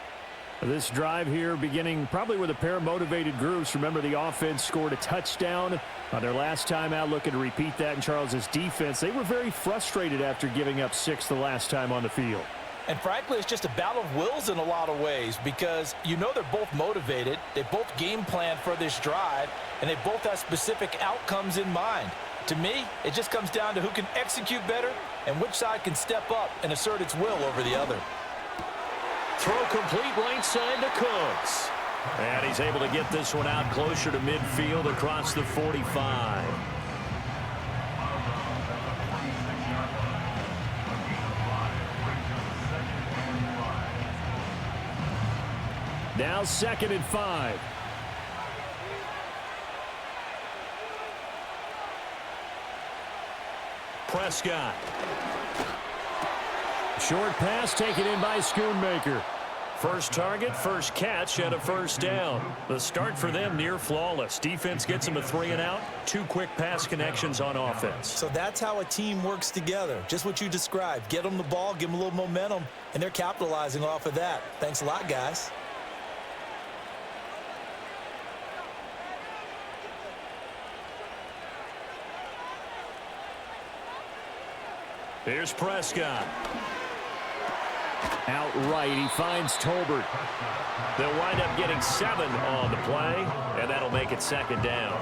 This drive here beginning probably with a pair of motivated groups. Remember, the offense scored a touchdown on their last time out, looking to repeat that in Charles's defense. They were very frustrated after giving up 6 the last time on the field. And frankly, it's just a battle of wills in a lot of ways because you know they're both motivated. They both game plan for this drive, and they both have specific outcomes in mind. To me, it just comes down to who can execute better and which side can step up and assert its will over the other. Throw complete right side to Cooks. And he's able to get this one out closer to midfield across the 45. Now 2nd and 5. Prescott. Short pass taken in by Schoonmaker. First target, first catch, and a first down. The start for them near flawless. Defense gets them a 3 and out. 2 quick pass connections on offense. So that's how a team works together. Just what you described. Get them the ball, give them a little momentum, and they're capitalizing off of that. Thanks a lot, guys. Here's Prescott. Outright, he finds Tolbert. They'll wind up getting 7 on the play, and that'll make it 2nd down.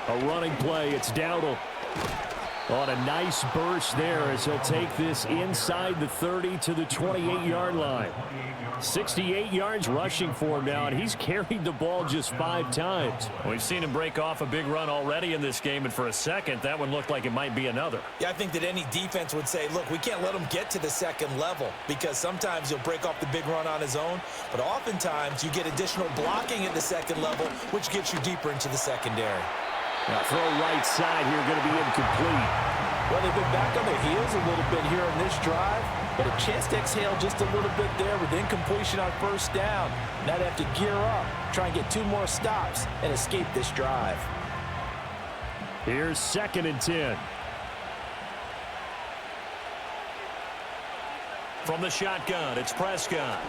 A running play, it's Dowdle. On a nice burst there as he'll take this inside the 30 to the 28-yard line. 68 yards rushing for him now, and he's carried the ball just 5 times. We've seen him break off a big run already in this game, and for a second, that one looked like it might be another. Yeah, I think that any defense would say, look, we can't let him get to the 2nd level because sometimes he'll break off the big run on his own, but oftentimes you get additional blocking at the 2nd level, which gets you deeper into the secondary. Now throw right side here, going to be incomplete. Well, they've been back on their heels a little bit here in this drive, but a chance to exhale just a little bit there with incompletion on first down. Now they have to gear up, try and get 2 more stops, and escape this drive. Here's 2nd and 10. From the shotgun, it's Prescott.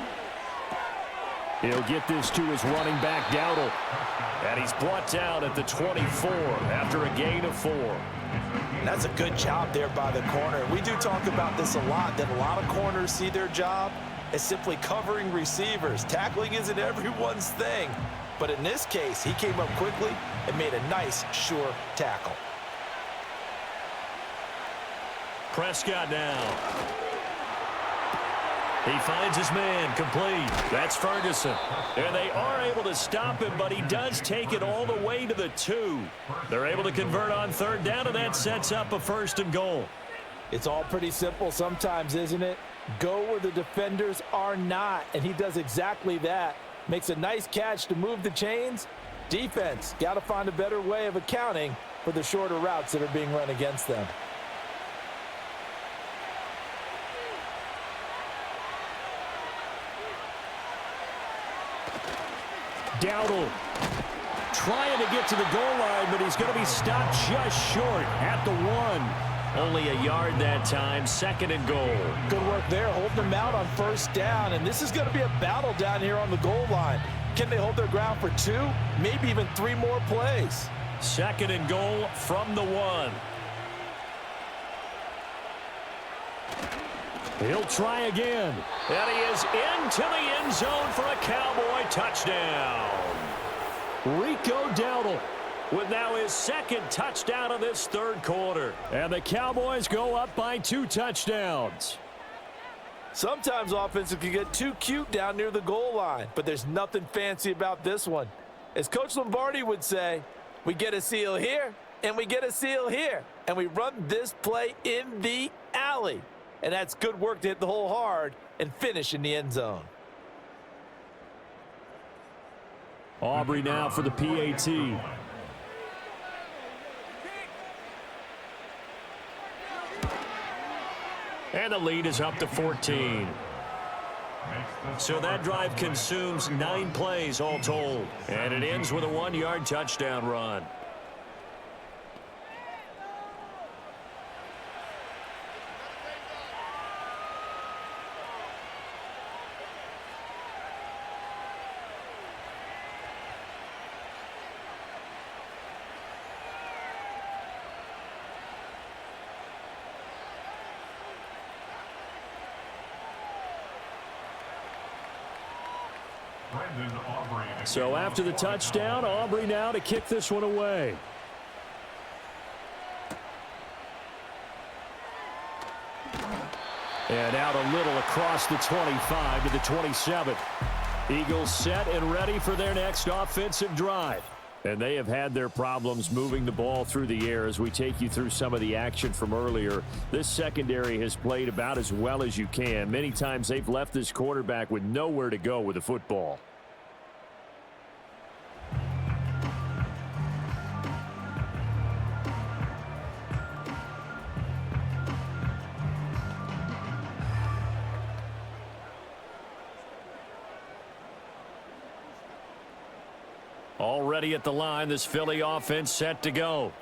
He'll get this to his running back, Dowdle. And he's brought down at the 24 after a gain of 4. And that's a good job there by the corner. We do talk about this a lot, that a lot of corners see their job as simply covering receivers. Tackling isn't everyone's thing. But in this case, he came up quickly and made a nice, sure tackle. Prescott now. He finds his man, complete. That's Ferguson. And they are able to stop him, but he does take it all the way to the 2. They're able to convert on third down, and that sets up a 1st and goal. It's all pretty simple sometimes, isn't it? Go where the defenders are not, and he does exactly that. Makes a nice catch to move the chains. Defense, got to find a better way of accounting for the shorter routes that are being run against them. Dowdle trying to get to the goal line, but he's going to be stopped just short at the 1. Only a yard that time, 2nd and goal. Good work there, holding them out on 1st down, and this is going to be a battle down here on the goal line. Can they hold their ground for 2, maybe even 3 more plays? 2nd and goal from the 1. He'll try again. And he is into the end zone for a Cowboy touchdown. Rico Dowdle with now his 2nd touchdown of this 3rd quarter. And the Cowboys go up by 2 touchdowns. Sometimes offenses can get too cute down near the goal line, but there's nothing fancy about this one. As Coach Lombardi would say, we get a seal here, and we get a seal here, and we run this play in the alley. And that's good work to hit the hole hard and finish in the end zone. Aubrey now for the PAT. And the lead is up to 14. So that drive consumes 9 plays all told. And it ends with a 1-yard touchdown run. So after the touchdown, Aubrey now to kick this one away. And out a little across the 25 to the 27. Eagles set and ready for their next offensive drive. And they have had their problems moving the ball through the air as we take you through some of the action from earlier. This secondary has played about as well as you can. Many times they've left this quarterback with nowhere to go with the football. Already at the line, this Philly offense set to go.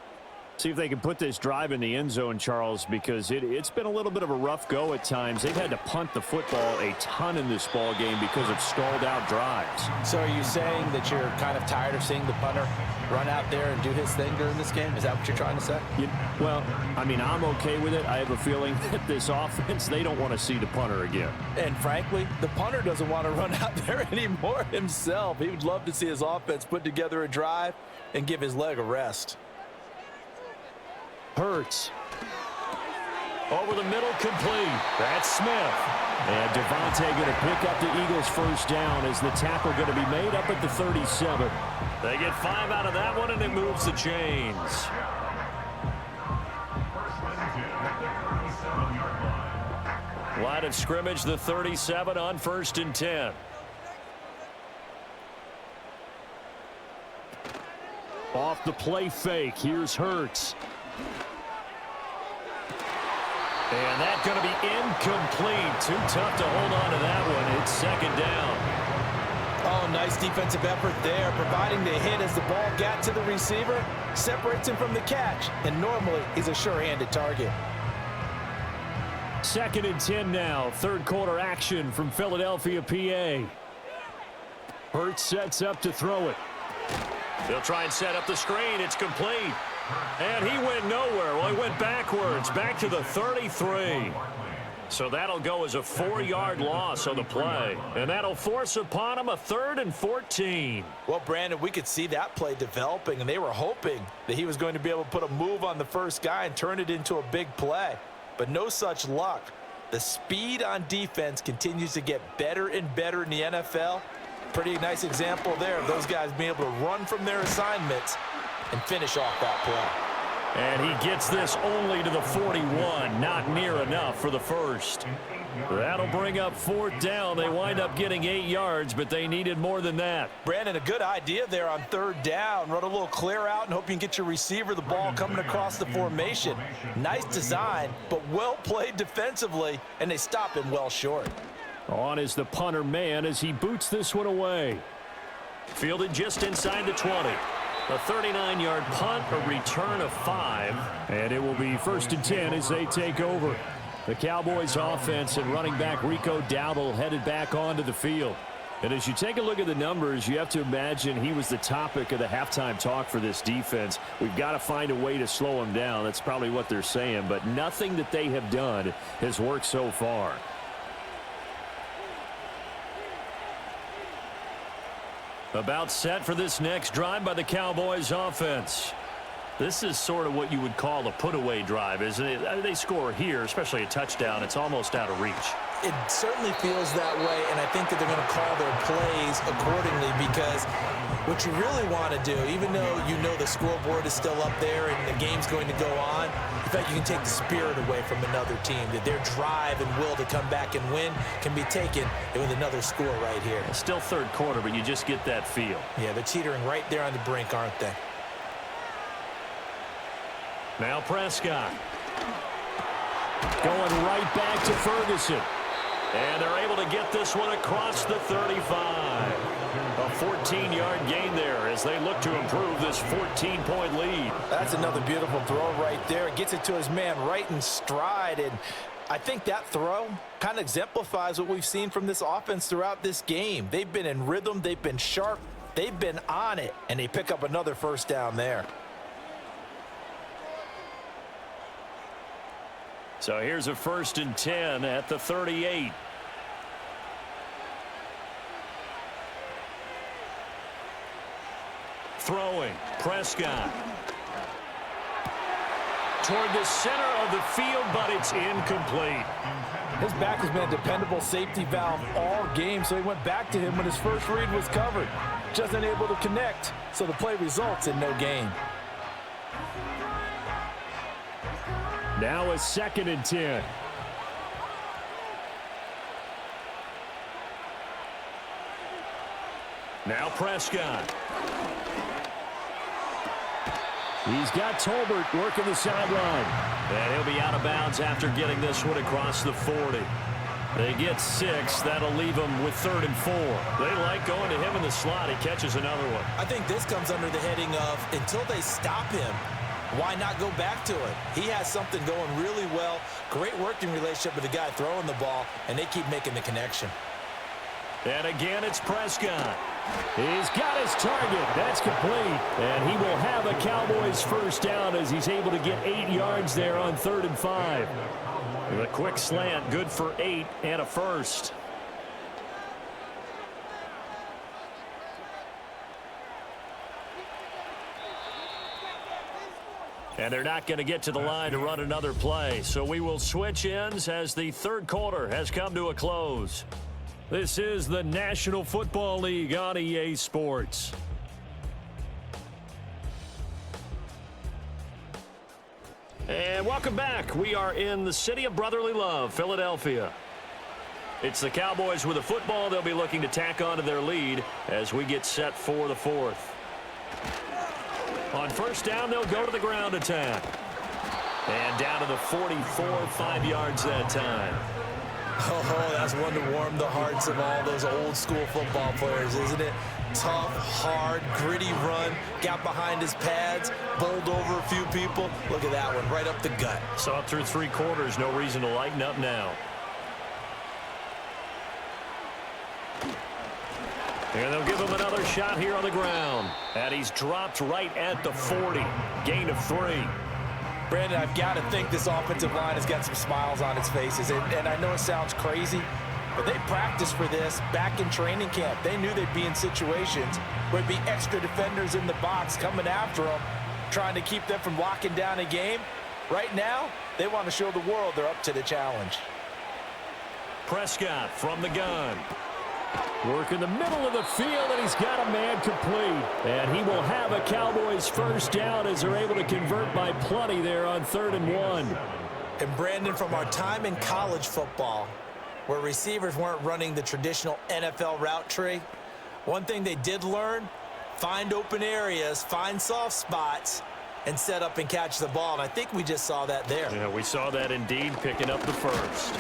See if they can put this drive in the end zone, Charles, because it's been a little bit of a rough go at times. They've had to punt the football a ton in this ball game because of stalled out drives. So are you saying that you're kind of tired of seeing the punter run out there and do his thing during this game? Is that what you're trying to say? Well, I mean, I'm okay with it. I have a feeling that this offense, they don't want to see the punter again. And frankly, the punter doesn't want to run out there anymore himself. He would love to see his offense put together a drive and give his leg a rest. Hurts. Over the middle, complete. That's Smith. And Devontae going to pick up the Eagles' first down as the tackle going to be made up at the 37. They get 5 out of that one, and it moves the chains. Line of scrimmage, the 37 on 1st and 10. Off the play fake, here's Hurts. And that's going to be incomplete. Too tough to hold on to that one. It's 2nd down. Oh, nice defensive effort there, providing the hit as the ball got to the receiver, separates him from the catch, and normally he's a sure-handed target. 2nd and 10 now. 3rd quarter action from Philadelphia, PA. Hurts sets up to throw it. They'll try and set up the screen. It's complete. And he went nowhere. Well, he went backwards, back to the 33. So that'll go as a 4-yard loss on the play. And that'll force upon him a 3rd and 14. Well, Brandon, we could see that play developing, and they were hoping that he was going to be able to put a move on the first guy and turn it into a big play. but no such luck. The speed on defense continues to get better and better in the NFL. Pretty nice example there of those guys being able to run from their assignments and finish off that play. And he gets this only to the 41, not near enough for the first. That'll bring up 4th down. They wind up getting 8 yards, but they needed more than that. Brandon, a good idea there on 3rd down. Run a little clear out and hope you can get your receiver the ball coming across the formation. Nice design, but well played defensively, and they stop him well short. On is the punter man as he boots this one away. Fielded just inside the 20. A 39-yard punt, a return of 5, and it will be 1st and 10 as they take over. The Cowboys offense and running back Rico Dowdle headed back onto the field. And as you take a look at the numbers, you have to imagine he was the topic of the halftime talk for this defense. We've got to find a way to slow him down. That's probably what they're saying, but nothing that they have done has worked so far. About set for this next drive by the Cowboys offense. This is sort of what you would call a put-away drive, isn't it? They score here, especially a touchdown. It's almost out of reach. It certainly feels that way, and I think that they're going to call their plays accordingly because what you really want to do, even though you know the scoreboard is still up there and the game's going to go on, in fact, you can take the spirit away from another team, that their drive and will to come back and win can be taken with another score right here. It's still 3rd quarter, but you just get that feel. Yeah, they're teetering right there on the brink, aren't they? Now Prescott. Going right back to Ferguson. And they're able to get this one across the 35. A 14-yard gain there as they look to improve this 14-point lead. That's another beautiful throw right there. It gets it to his man right in stride. And I think that throw kind of exemplifies what we've seen from this offense throughout this game. They've been in rhythm. They've been sharp. They've been on it. And they pick up another 1st down there. So here's a 1st and 10 at the 38. Throwing, Prescott. Toward the center of the field, but it's incomplete. His back has been a dependable safety valve all game, so he went back to him when his first read was covered. Just unable to connect, so the play results in no gain. Now a 2nd and 10. Now Prescott. He's got Tolbert working the sideline. And he'll be out of bounds after getting this one across the 40. They get 6. That'll leave them with 3rd and 4. They like going to him in the slot. He catches another one. I think this comes under the heading of until they stop him, why not go back to it? He has something going really well. Great working relationship with the guy throwing the ball, and they keep making the connection. And again, it's Prescott. He's got his target. That's complete. And he will have a Cowboys 1st down as he's able to get 8 yards there on 3rd and 5. The quick slant, good for 8 and a 1st. And they're not going to get to the line to run another play. So we will switch ends as the 3rd quarter has come to a close. This is the National Football League on EA Sports. And welcome back. We are in the city of brotherly love, Philadelphia. It's the Cowboys with a football. They'll be looking to tack onto their lead as we get set for the 4th. On 1st down, they'll go to the ground attack. And down to the 44, 5 yards that time. Oh, that's one to warm the hearts of all those old school football players, isn't it? Tough, hard, gritty run, got behind his pads, bowled over a few people. Look at that one, right up the gut. Saw it through 3 quarters, no reason to lighten up now. And they'll give him another shot here on the ground. And he's dropped right at the 40. Gain of 3. Brandon, I've got to think this offensive line has got some smiles on its faces. And I know it sounds crazy, but they practiced for this back in training camp. They knew they'd be in situations where there'd be extra defenders in the box coming after them, trying to keep them from locking down a game. Right now, they want to show the world they're up to the challenge. Prescott from the gun. Work in the middle of the field, and he's got a man complete. And he will have a Cowboys first down as they're able to convert by plenty there on 3rd and 1. And Brandon, from our time in college football, where receivers weren't running the traditional NFL route tree, one thing they did learn, find open areas, find soft spots, and set up and catch the ball. And I think we just saw that there. Yeah, we saw that indeed, picking up the first.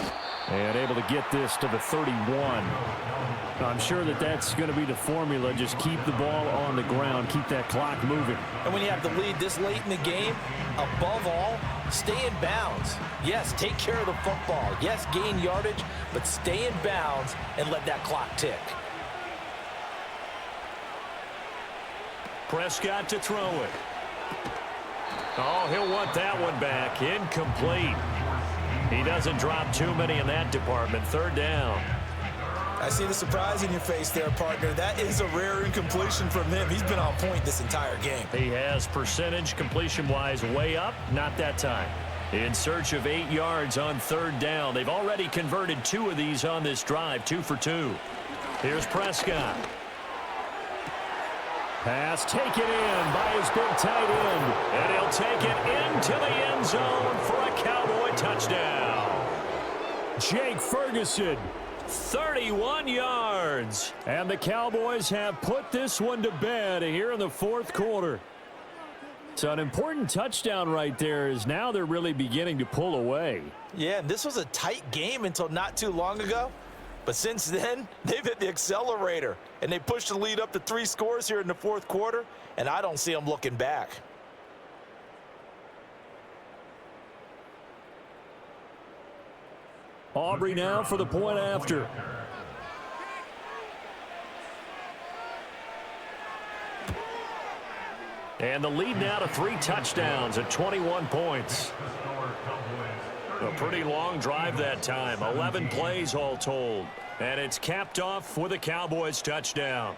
And able to get this to the 31. I'm sure that that's going to be the formula. Just keep the ball on the ground. Keep that clock moving. And when you have the lead this late in the game, above all, stay in bounds. Yes, take care of the football. Yes, gain yardage, but stay in bounds and let that clock tick. Prescott to throw it. Oh, he'll want that one back. Incomplete. He doesn't drop too many in that department. 3rd down. I see the surprise in your face there, partner. That is a rare incompletion from him. He's been on point this entire game. He has percentage completion-wise way up. Not that time. In search of 8 yards on 3rd down. They've already converted 2 of these on this drive. 2 for 2. Here's Prescott. Pass taken in by his big tight end. And he'll take it into the end zone for a Cowboy touchdown. Jake Ferguson, 31 yards. And the Cowboys have put this one to bed here in the 4th quarter. So an important touchdown right there, is now they're really beginning to pull away. Yeah, and this was a tight game until not too long ago. But since then, they've hit the accelerator, and they pushed the lead up to 3 scores here in the 4th quarter, and I don't see them looking back. Aubrey now for the point after. And the lead now to 3 touchdowns at 21 points. A pretty long drive that time. 11 plays all told. And it's capped off with a Cowboys touchdown.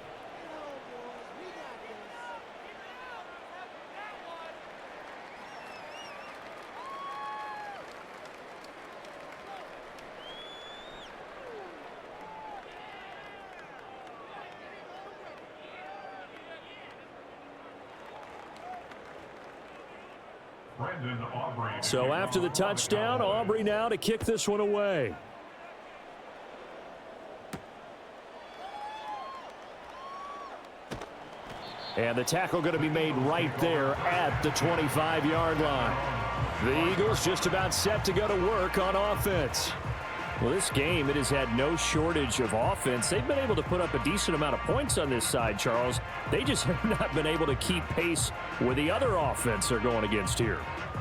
So after the touchdown, Aubrey now to kick this one away. And the tackle going to be made right there at the 25-yard line. The Eagles just about set to go to work on offense. Well, this game, it has had no shortage of offense. They've been able to put up a decent amount of points on this side, Charles. They just have not been able to keep pace with the other offense they're going against here.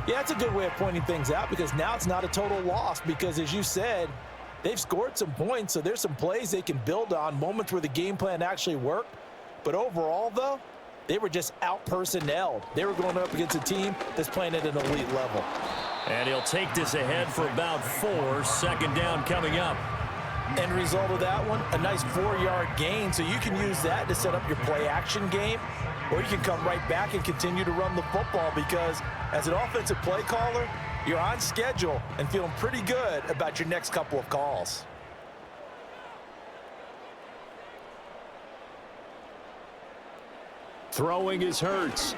Yeah, that's a good way of pointing things out, because now it's not a total loss, because as you said, they've scored some points, so there's some plays they can build on, moments where the game plan actually worked. But overall, though, they were just out-personnelled. They were going up against a team that's playing at an elite level. And he'll take this ahead for about 4. 2nd down coming up. End result of that one, a nice 4-yard gain, so you can use that to set up your play-action game, or you can come right back and continue to run the football, because as an offensive play caller, you're on schedule and feeling pretty good about your next couple of calls. Throwing is Hurts.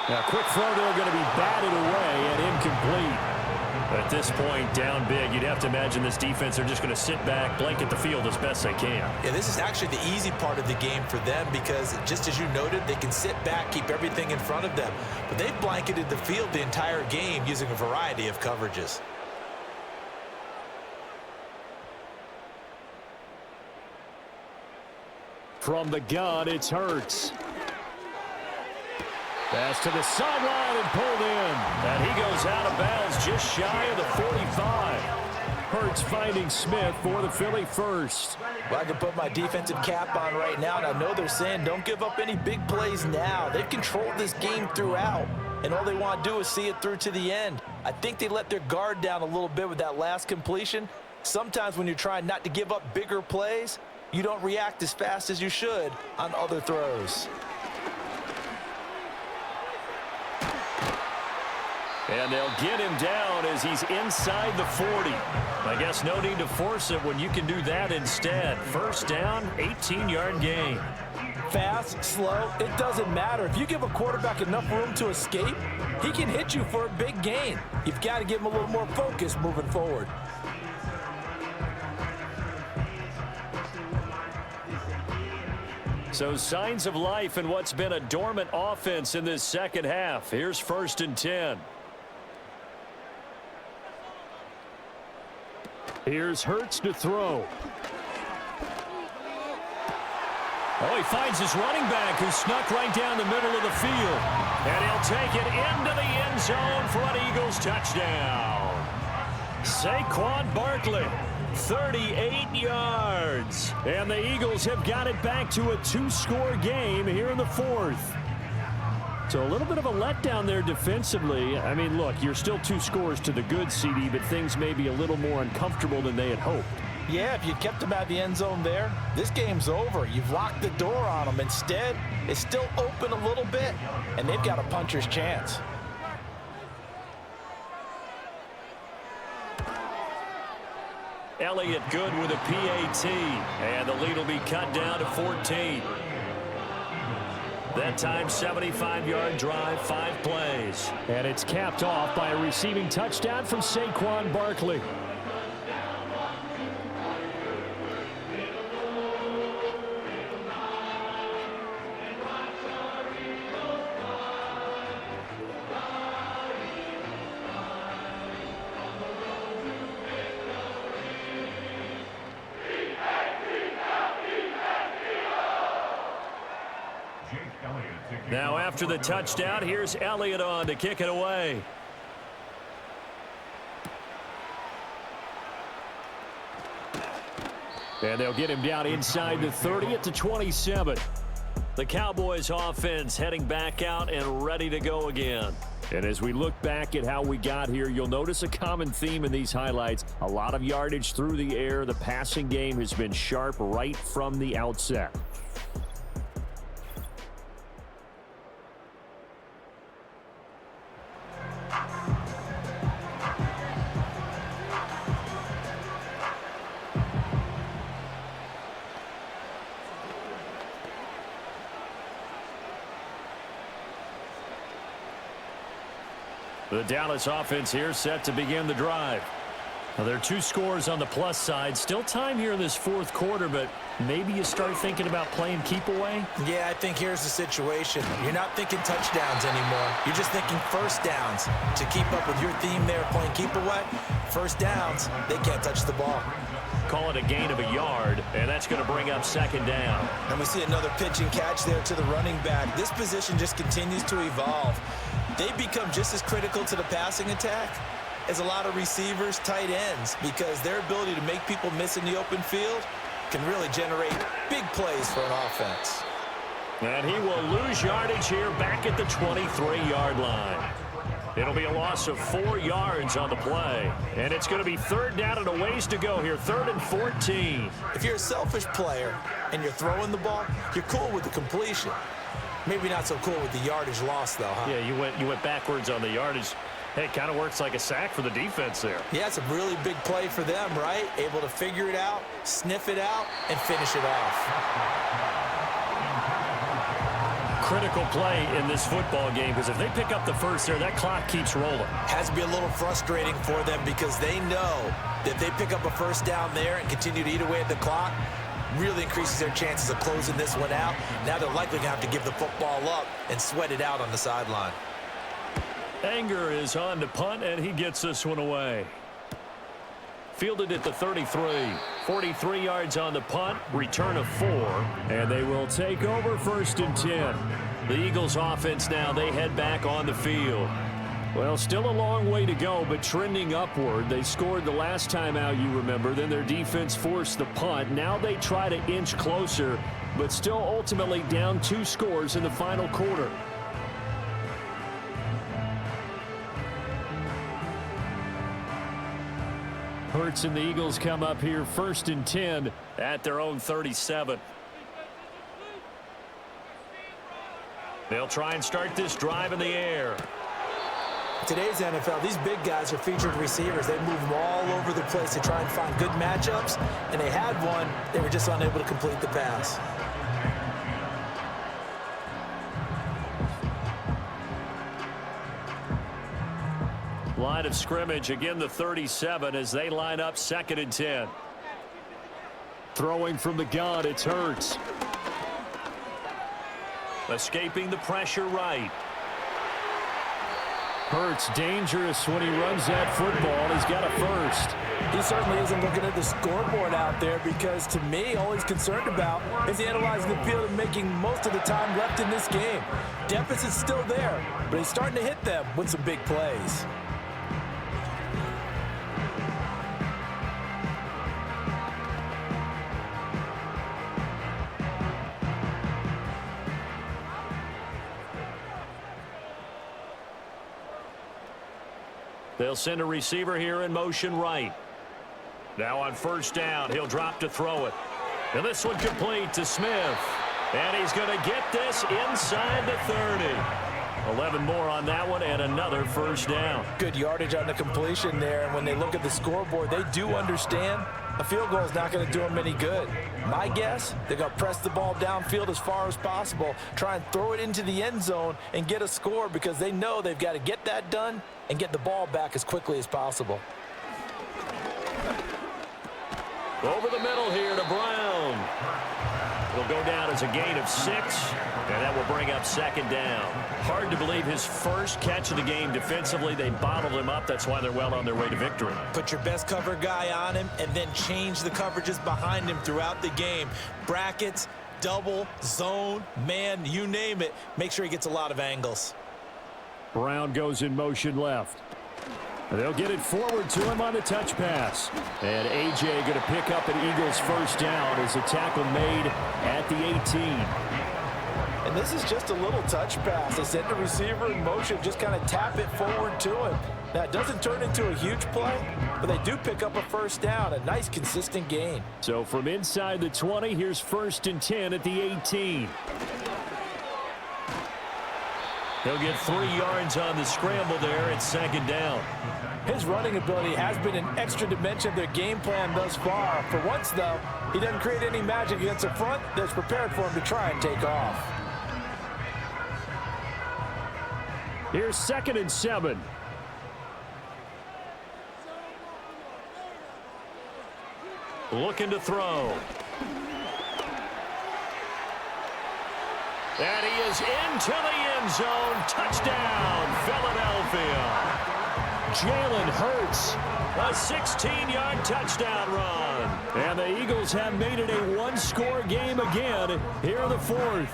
Now, quick throw there, going to be batted away and incomplete. At this point, down big, you'd have to imagine this defense are just going to sit back, blanket the field as best they can. Yeah, this is actually the easy part of the game for them, because just as you noted, they can sit back, keep everything in front of them. But they've blanketed the field the entire game using a variety of coverages. From the gun, it's Hurts. Pass to the sideline and pulled in. And he goes out of bounds just shy of the 45. Hurts finding Smith for the Philly first. Well, I can put my defensive cap on right now, and I know they're saying don't give up any big plays now. They've controlled this game throughout, and all they want to do is see it through to the end. I think they let their guard down a little bit with that last completion. Sometimes when you're trying not to give up bigger plays, you don't react as fast as you should on other throws. And they'll get him down as he's inside the 40. I guess no need to force it when you can do that instead. First down, 18-yard gain. Fast, slow, it doesn't matter. If you give a quarterback enough room to escape, he can hit you for a big gain. You've got to give him a little more focus moving forward. So signs of life in what's been a dormant offense in this second half. Here's 1st and 10. Here's Hurts to throw. Oh, he finds his running back who snuck right down the middle of the field. And he'll take it into the end zone for an Eagles touchdown. Saquon Barkley, 38 yards. And the Eagles have got it back to a 2-score game here in the 4th. So a little bit of a letdown there defensively. I mean, look, you're still 2 scores to the good, CD, but things may be a little more uncomfortable than they had hoped. Yeah, if you kept them out the end zone there, this game's over. You've locked the door on them. Instead, it's still open a little bit, and they've got a puncher's chance. Elliott good with a PAT, and the lead will be cut down to 14. That time, 75-yard drive, 5 plays. And it's capped off by a receiving touchdown from Saquon Barkley. Now after the touchdown, here's Elliott on to kick it away. And they'll get him down inside the 30 at the 27. The Cowboys offense heading back out and ready to go again. And as we look back at how we got here, you'll notice a common theme in these highlights. A lot of yardage through the air. The passing game has been sharp right from the outset. The Dallas offense here set to begin the drive. Now, there are 2 scores on the plus side. Still time here in this 4th quarter, but maybe you start thinking about playing keep away? Yeah, I think here's the situation. You're not thinking touchdowns anymore. You're just thinking first downs. To keep up with your theme there, playing keep away, first downs, they can't touch the ball. Call it a gain of a yard, and that's going to bring up 2nd down. And we see another pitch and catch there to the running back. This position just continues to evolve. They become just as critical to the passing attack as a lot of receivers, tight ends, because their ability to make people miss in the open field can really generate big plays for an offense. And he will lose yardage here back at the 23-yard line. It'll be a loss of 4 yards on the play. And it's going to be 3rd down and a ways to go here, 3rd and 14. If you're a selfish player and you're throwing the ball, you're cool with the completion. Maybe not so cool with the yardage loss, though, huh? Yeah, you went backwards on the yardage. Hey, it kind of works like a sack for the defense there. Yeah, it's a really big play for them, right? Able to figure it out, sniff it out, and finish it off. Critical play in this football game, because if they pick up the first there, that clock keeps rolling. Has to be a little frustrating for them because they know that if they pick up a first down there and continue to eat away at the clock, really increases their chances of closing this one out. Now they're likely going to have to give the football up and sweat it out on the sideline. Anger is on to punt, and he gets this one away. Fielded at the 33. 43 yards on the punt, return of 4, and they will take over 1st and 10. The Eagles offense now, they head back on the field. Well, still a long way to go, but trending upward. They scored the last time out, you remember. Then their defense forced the punt. Now they try to inch closer, but still ultimately down 2 scores in the final quarter. Hurts and the Eagles come up here 1st and 10 at their own 37. They'll try and start this drive in the air. Today's NFL, these big guys are featured receivers. They move them all over the place to try and find good matchups, and they had one. They were just unable to complete the pass. Line of scrimmage, again the 37 as they line up 2nd and 10. Throwing from the gun, it's Hurts. Escaping the pressure right. Hurts dangerous when he runs that football. He's got a first. He certainly isn't looking at the scoreboard out there because, to me, all he's concerned about is analyzing the field and making most of the time left in this game. Deficit's still there, but he's starting to hit them with some big plays. They'll send a receiver here in motion right. Now on 1st down, he'll drop to throw it. And this one complete to Smith. And he's going to get this inside the 30. 11 more on that one and another 1st down. Good yardage on the completion there. And when they look at the scoreboard, they do understand a field goal is not going to do them any good. My guess, they're going to press the ball downfield as far as possible, try and throw it into the end zone and get a score because they know they've got to get that done and get the ball back as quickly as possible. Over the middle here to Brown. It'll go down as a gain of 6, and that will bring up 2nd down. Hard to believe his first catch of the game defensively. They bottled him up. That's why they're well on their way to victory. Put your best cover guy on him and then change the coverages behind him throughout the game. Brackets, double, zone, man, you name it. Make sure he gets a lot of angles. Brown goes in motion left. They'll get it forward to him on the touch pass. And A.J. going to pick up an Eagles 1st down as a tackle made at the 18. And this is just a little touch pass. They send the receiver in motion, just kind of tap it forward to him. Now, it doesn't turn into a huge play, but they do pick up a 1st down, a nice, consistent gain. So from inside the 20, here's 1st and 10 at the 18. He'll get 3 yards on the scramble there at 2nd down. His running ability has been an extra dimension of their game plan thus far. For once, though, he doesn't create any magic against the front that's prepared for him to try and take off. Here's 2nd and 7. Looking to throw. And he is into the end zone. Touchdown, Philadelphia. Jalen Hurts, a 16-yard touchdown run. And the Eagles have made it a 1-score game again here in the 4th.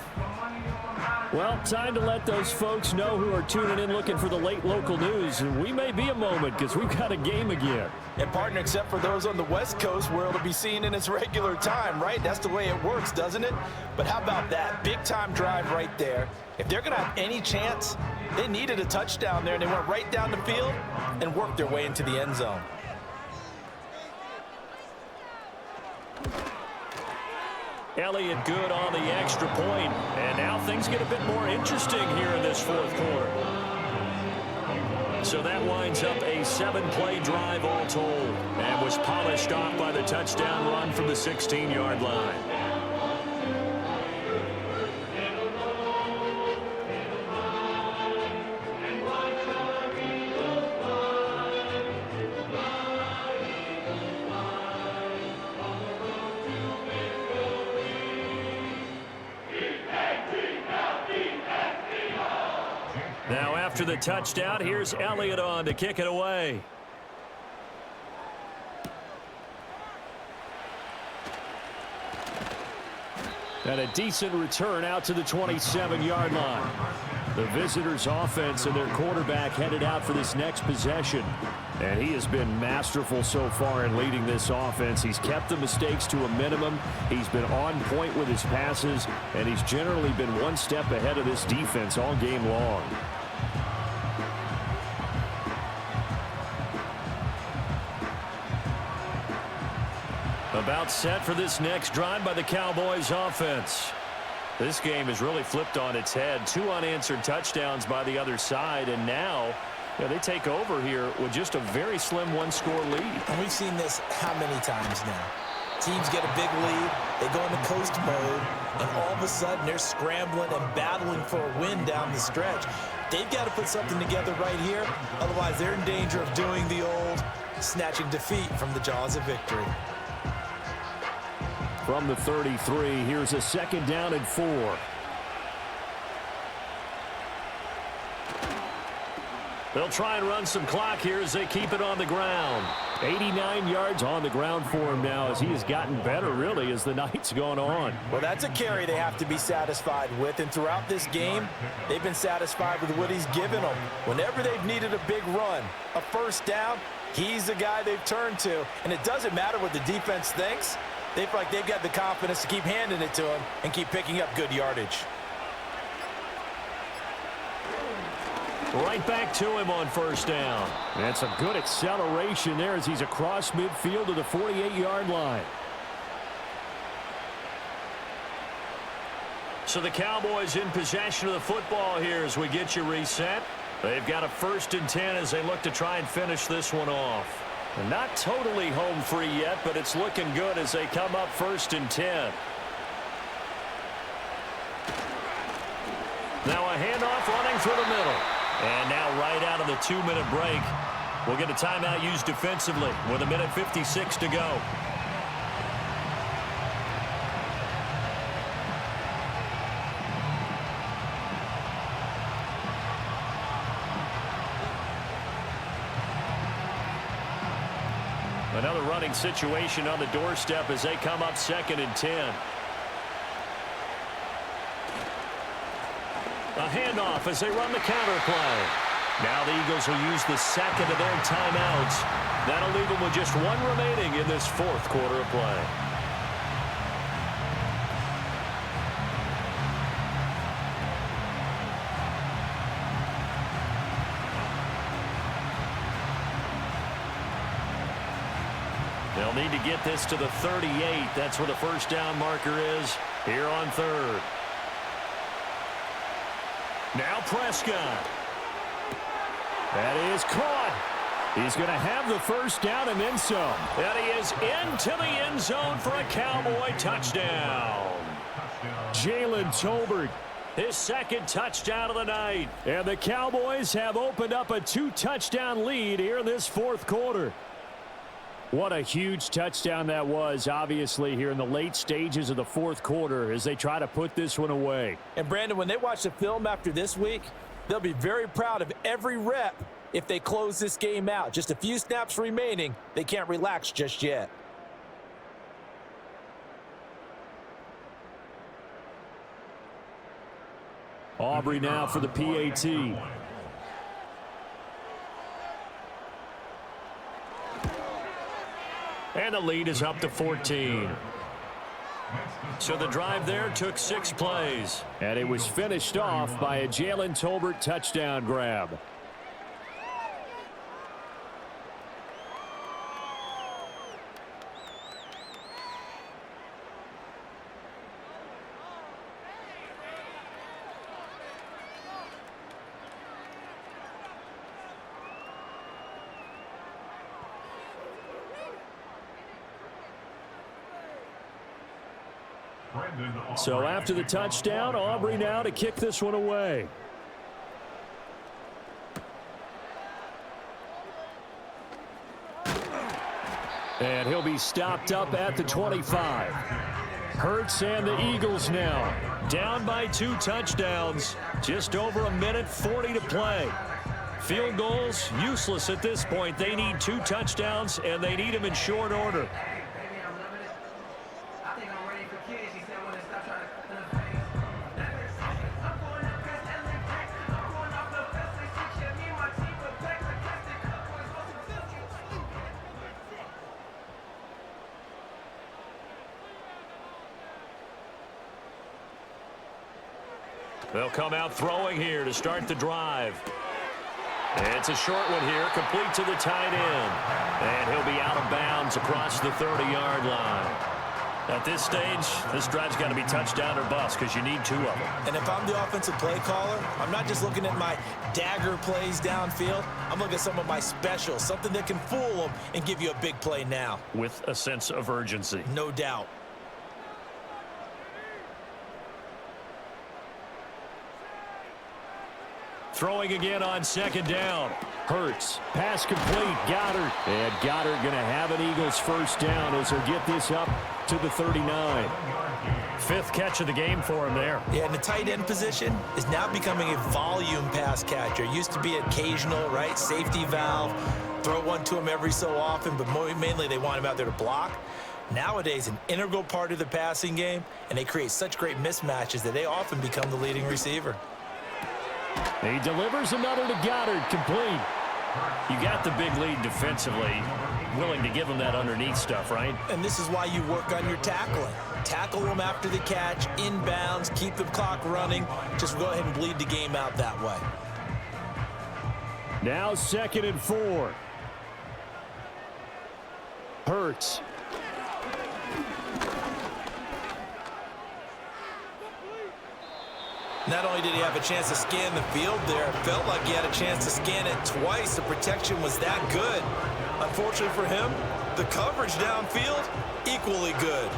Well, time to let those folks know who are tuning in looking for the late local news. We may be a moment because we've got a game again. And, partner, except for those on the West Coast where it'll be seen in its regular time, right? That's the way it works, doesn't it? But how about that big-time drive right there? If they're going to have any chance, they needed a touchdown there, and they went right down the field and worked their way into the end zone. Elliott good on the extra point, and now things get a bit more interesting here in this 4th quarter. So that winds up a 7-play drive all told, and was polished off by the touchdown run from the 16-yard line. Now after the touchdown, here's Elliott on to kick it away. And a decent return out to the 27-yard line. The visitors' offense and their quarterback headed out for this next possession. And he has been masterful so far in leading this offense. He's kept the mistakes to a minimum. He's been on point with his passes. And he's generally been one step ahead of this defense all game long. About set for this next drive by the Cowboys offense. This game is really flipped on its head. 2 unanswered touchdowns by the other side, and now Yeah, they take over here with just a very slim one-score lead. And we've seen this how many times now? Teams get a big lead, they go into coast mode, and all of a sudden they're scrambling and battling for a win down the stretch. They've got to put something together right here, otherwise they're in danger of doing the old snatching defeat from the jaws of victory. From the 33, here's a 2nd down and 4. They'll try and run some clock here as they keep it on the ground. 89 yards on the ground for him now as he has gotten better, really, as the night's gone on. Well, that's a carry they have to be satisfied with, and throughout this game, they've been satisfied with what he's given them. Whenever they've needed a big run, a first down, he's the guy they've turned to, and it doesn't matter what the defense thinks. They feel like they've got the confidence to keep handing it to him and keep picking up good yardage. Right back to him on 1st down. That's a good acceleration there as he's across midfield to the 48-yard line. So the Cowboys in possession of the football here as we get you reset. They've got a 1st and 10 as they look to try and finish this one off. And not totally home free yet, but it's looking good as they come up 1st and 10. Now a handoff running through the middle. And now right out of the 2-minute break, we'll get a timeout used defensively with 1:56 to go. Another running situation on the doorstep as they come up 2nd and 10. A handoff as they run the counter play. Now the Eagles will use the 2nd of their timeouts. That'll leave them with just 1 remaining in this 4th quarter of play. They'll need to get this to the 38. That's where the 1st down marker is here on 3rd. Now Prescott. That is caught. He's going to have the 1st down and then some. And he is into the end zone for a Cowboy touchdown. Jalen Tolbert, his 2nd touchdown of the night. And the Cowboys have opened up a 2-touchdown lead here in this 4th quarter. What a huge touchdown that was, obviously, here in the late stages of the 4th quarter as they try to put this one away. And, Brandon, when they watch the film after this week, they'll be very proud of every rep if they close this game out. Just a few snaps remaining. They can't relax just yet. Aubrey now for the PAT. And the lead is up to 14. So the drive there took 6 plays. And it was finished off by a Jalen Tolbert touchdown grab. So after the touchdown, Aubrey now to kick this one away. And he'll be stopped up at the 25. Hurts and the Eagles now down by 2 touchdowns. Just over 1:40 to play. Field goals useless at this point. They need 2 touchdowns, and they need them in short order. They'll come out throwing here to start the drive. It's a short one here, complete to the tight end. And he'll be out of bounds across the 30-yard line. At this stage, this drive's got to be touchdown or bust because you need 2 of them. And if I'm the offensive play caller, I'm not just looking at my dagger plays downfield. I'm looking at some of my specials, something that can fool them and give you a big play now. With a sense of urgency. No doubt. Throwing again on 2nd down. Hurts. Pass complete. Goddard. And Goddard going to have an Eagles first down as he'll get this up to the 39. 5th catch of the game for him there. Yeah, and the tight end position is now becoming a volume pass catcher. Used to be occasional, right? Safety valve. Throw one to him every so often, but mainly they want him out there to block. Nowadays, an integral part of the passing game, and they create such great mismatches that they often become the leading receiver. He delivers another to Goddard, complete. You got the big lead defensively, willing to give him that underneath stuff, right? And this is why you work on your tackling. Tackle them after the catch, inbounds, keep the clock running. Just go ahead and bleed the game out that way. Now 2nd and 4. Hurts. Not only did he have a chance to scan the field there, it felt like he had a chance to scan it twice. The protection was that good. Unfortunately for him, the coverage downfield, equally good.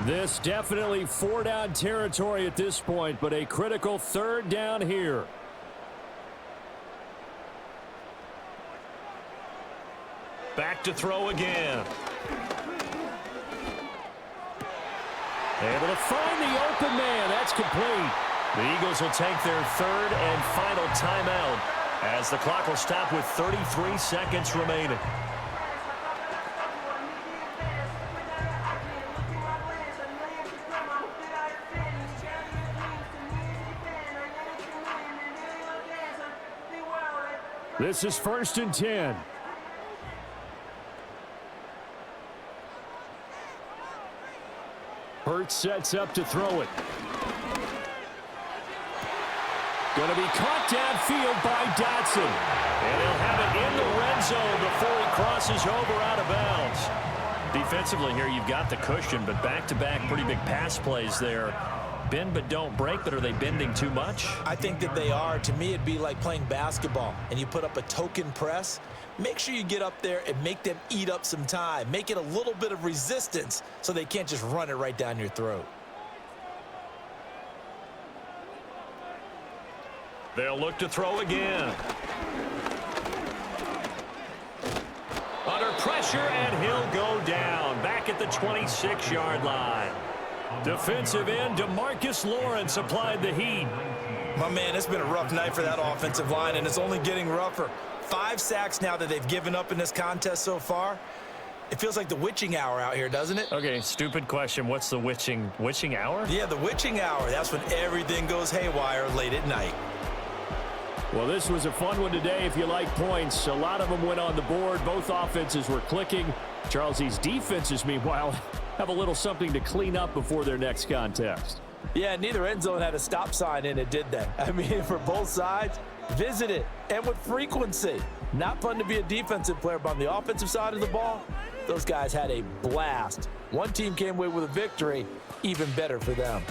This definitely 4-down territory at this point, but a critical 3rd down here. Back to throw again. Able to find the open man. That's complete. The Eagles will take their 3rd and final timeout as the clock will stop with 33 seconds remaining. This is 1st and 10. Hurts sets up to throw it. Going to be caught downfield by Dotson. And he'll have it in the red zone before he crosses over out of bounds. Defensively here, you've got the cushion, but back-to-back pretty big pass plays there. Bend but don't break, but are they bending too much? I think that they are. To me, it'd be like playing basketball, and you put up a token press. Make sure you get up there and make them eat up some time. Make it a little bit of resistance so they can't just run it right down your throat. They'll look to throw again. Under pressure, and he'll go down. Back at the 26-yard line. Defensive end DeMarcus Lawrence applied the heat. My man, it's been a rough night for that offensive line, and it's only getting rougher. 5 sacks now that they've given up in this contest so far. It feels like the witching hour out here, doesn't it? Okay, stupid question. What's the witching hour? Yeah, the witching hour. That's when everything goes haywire late at night. Well, this was a fun one today if you like points. A lot of them went on the board. Both offenses were clicking. Charles's defenses, meanwhile, have a little something to clean up before their next contest. Yeah, neither end zone had a stop sign in it, did they? I mean, for both sides, visit it, and with frequency. Not fun to be a defensive player, but on the offensive side of the ball, those guys had a blast. One team came away with a victory, even better for them.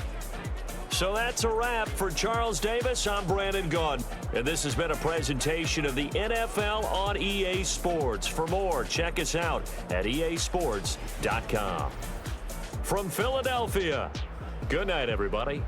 So that's a wrap for Charles Davis. I'm Brandon Gunn, and this has been a presentation of the NFL on EA Sports. For more, check us out at easports.com. From Philadelphia, good night, everybody.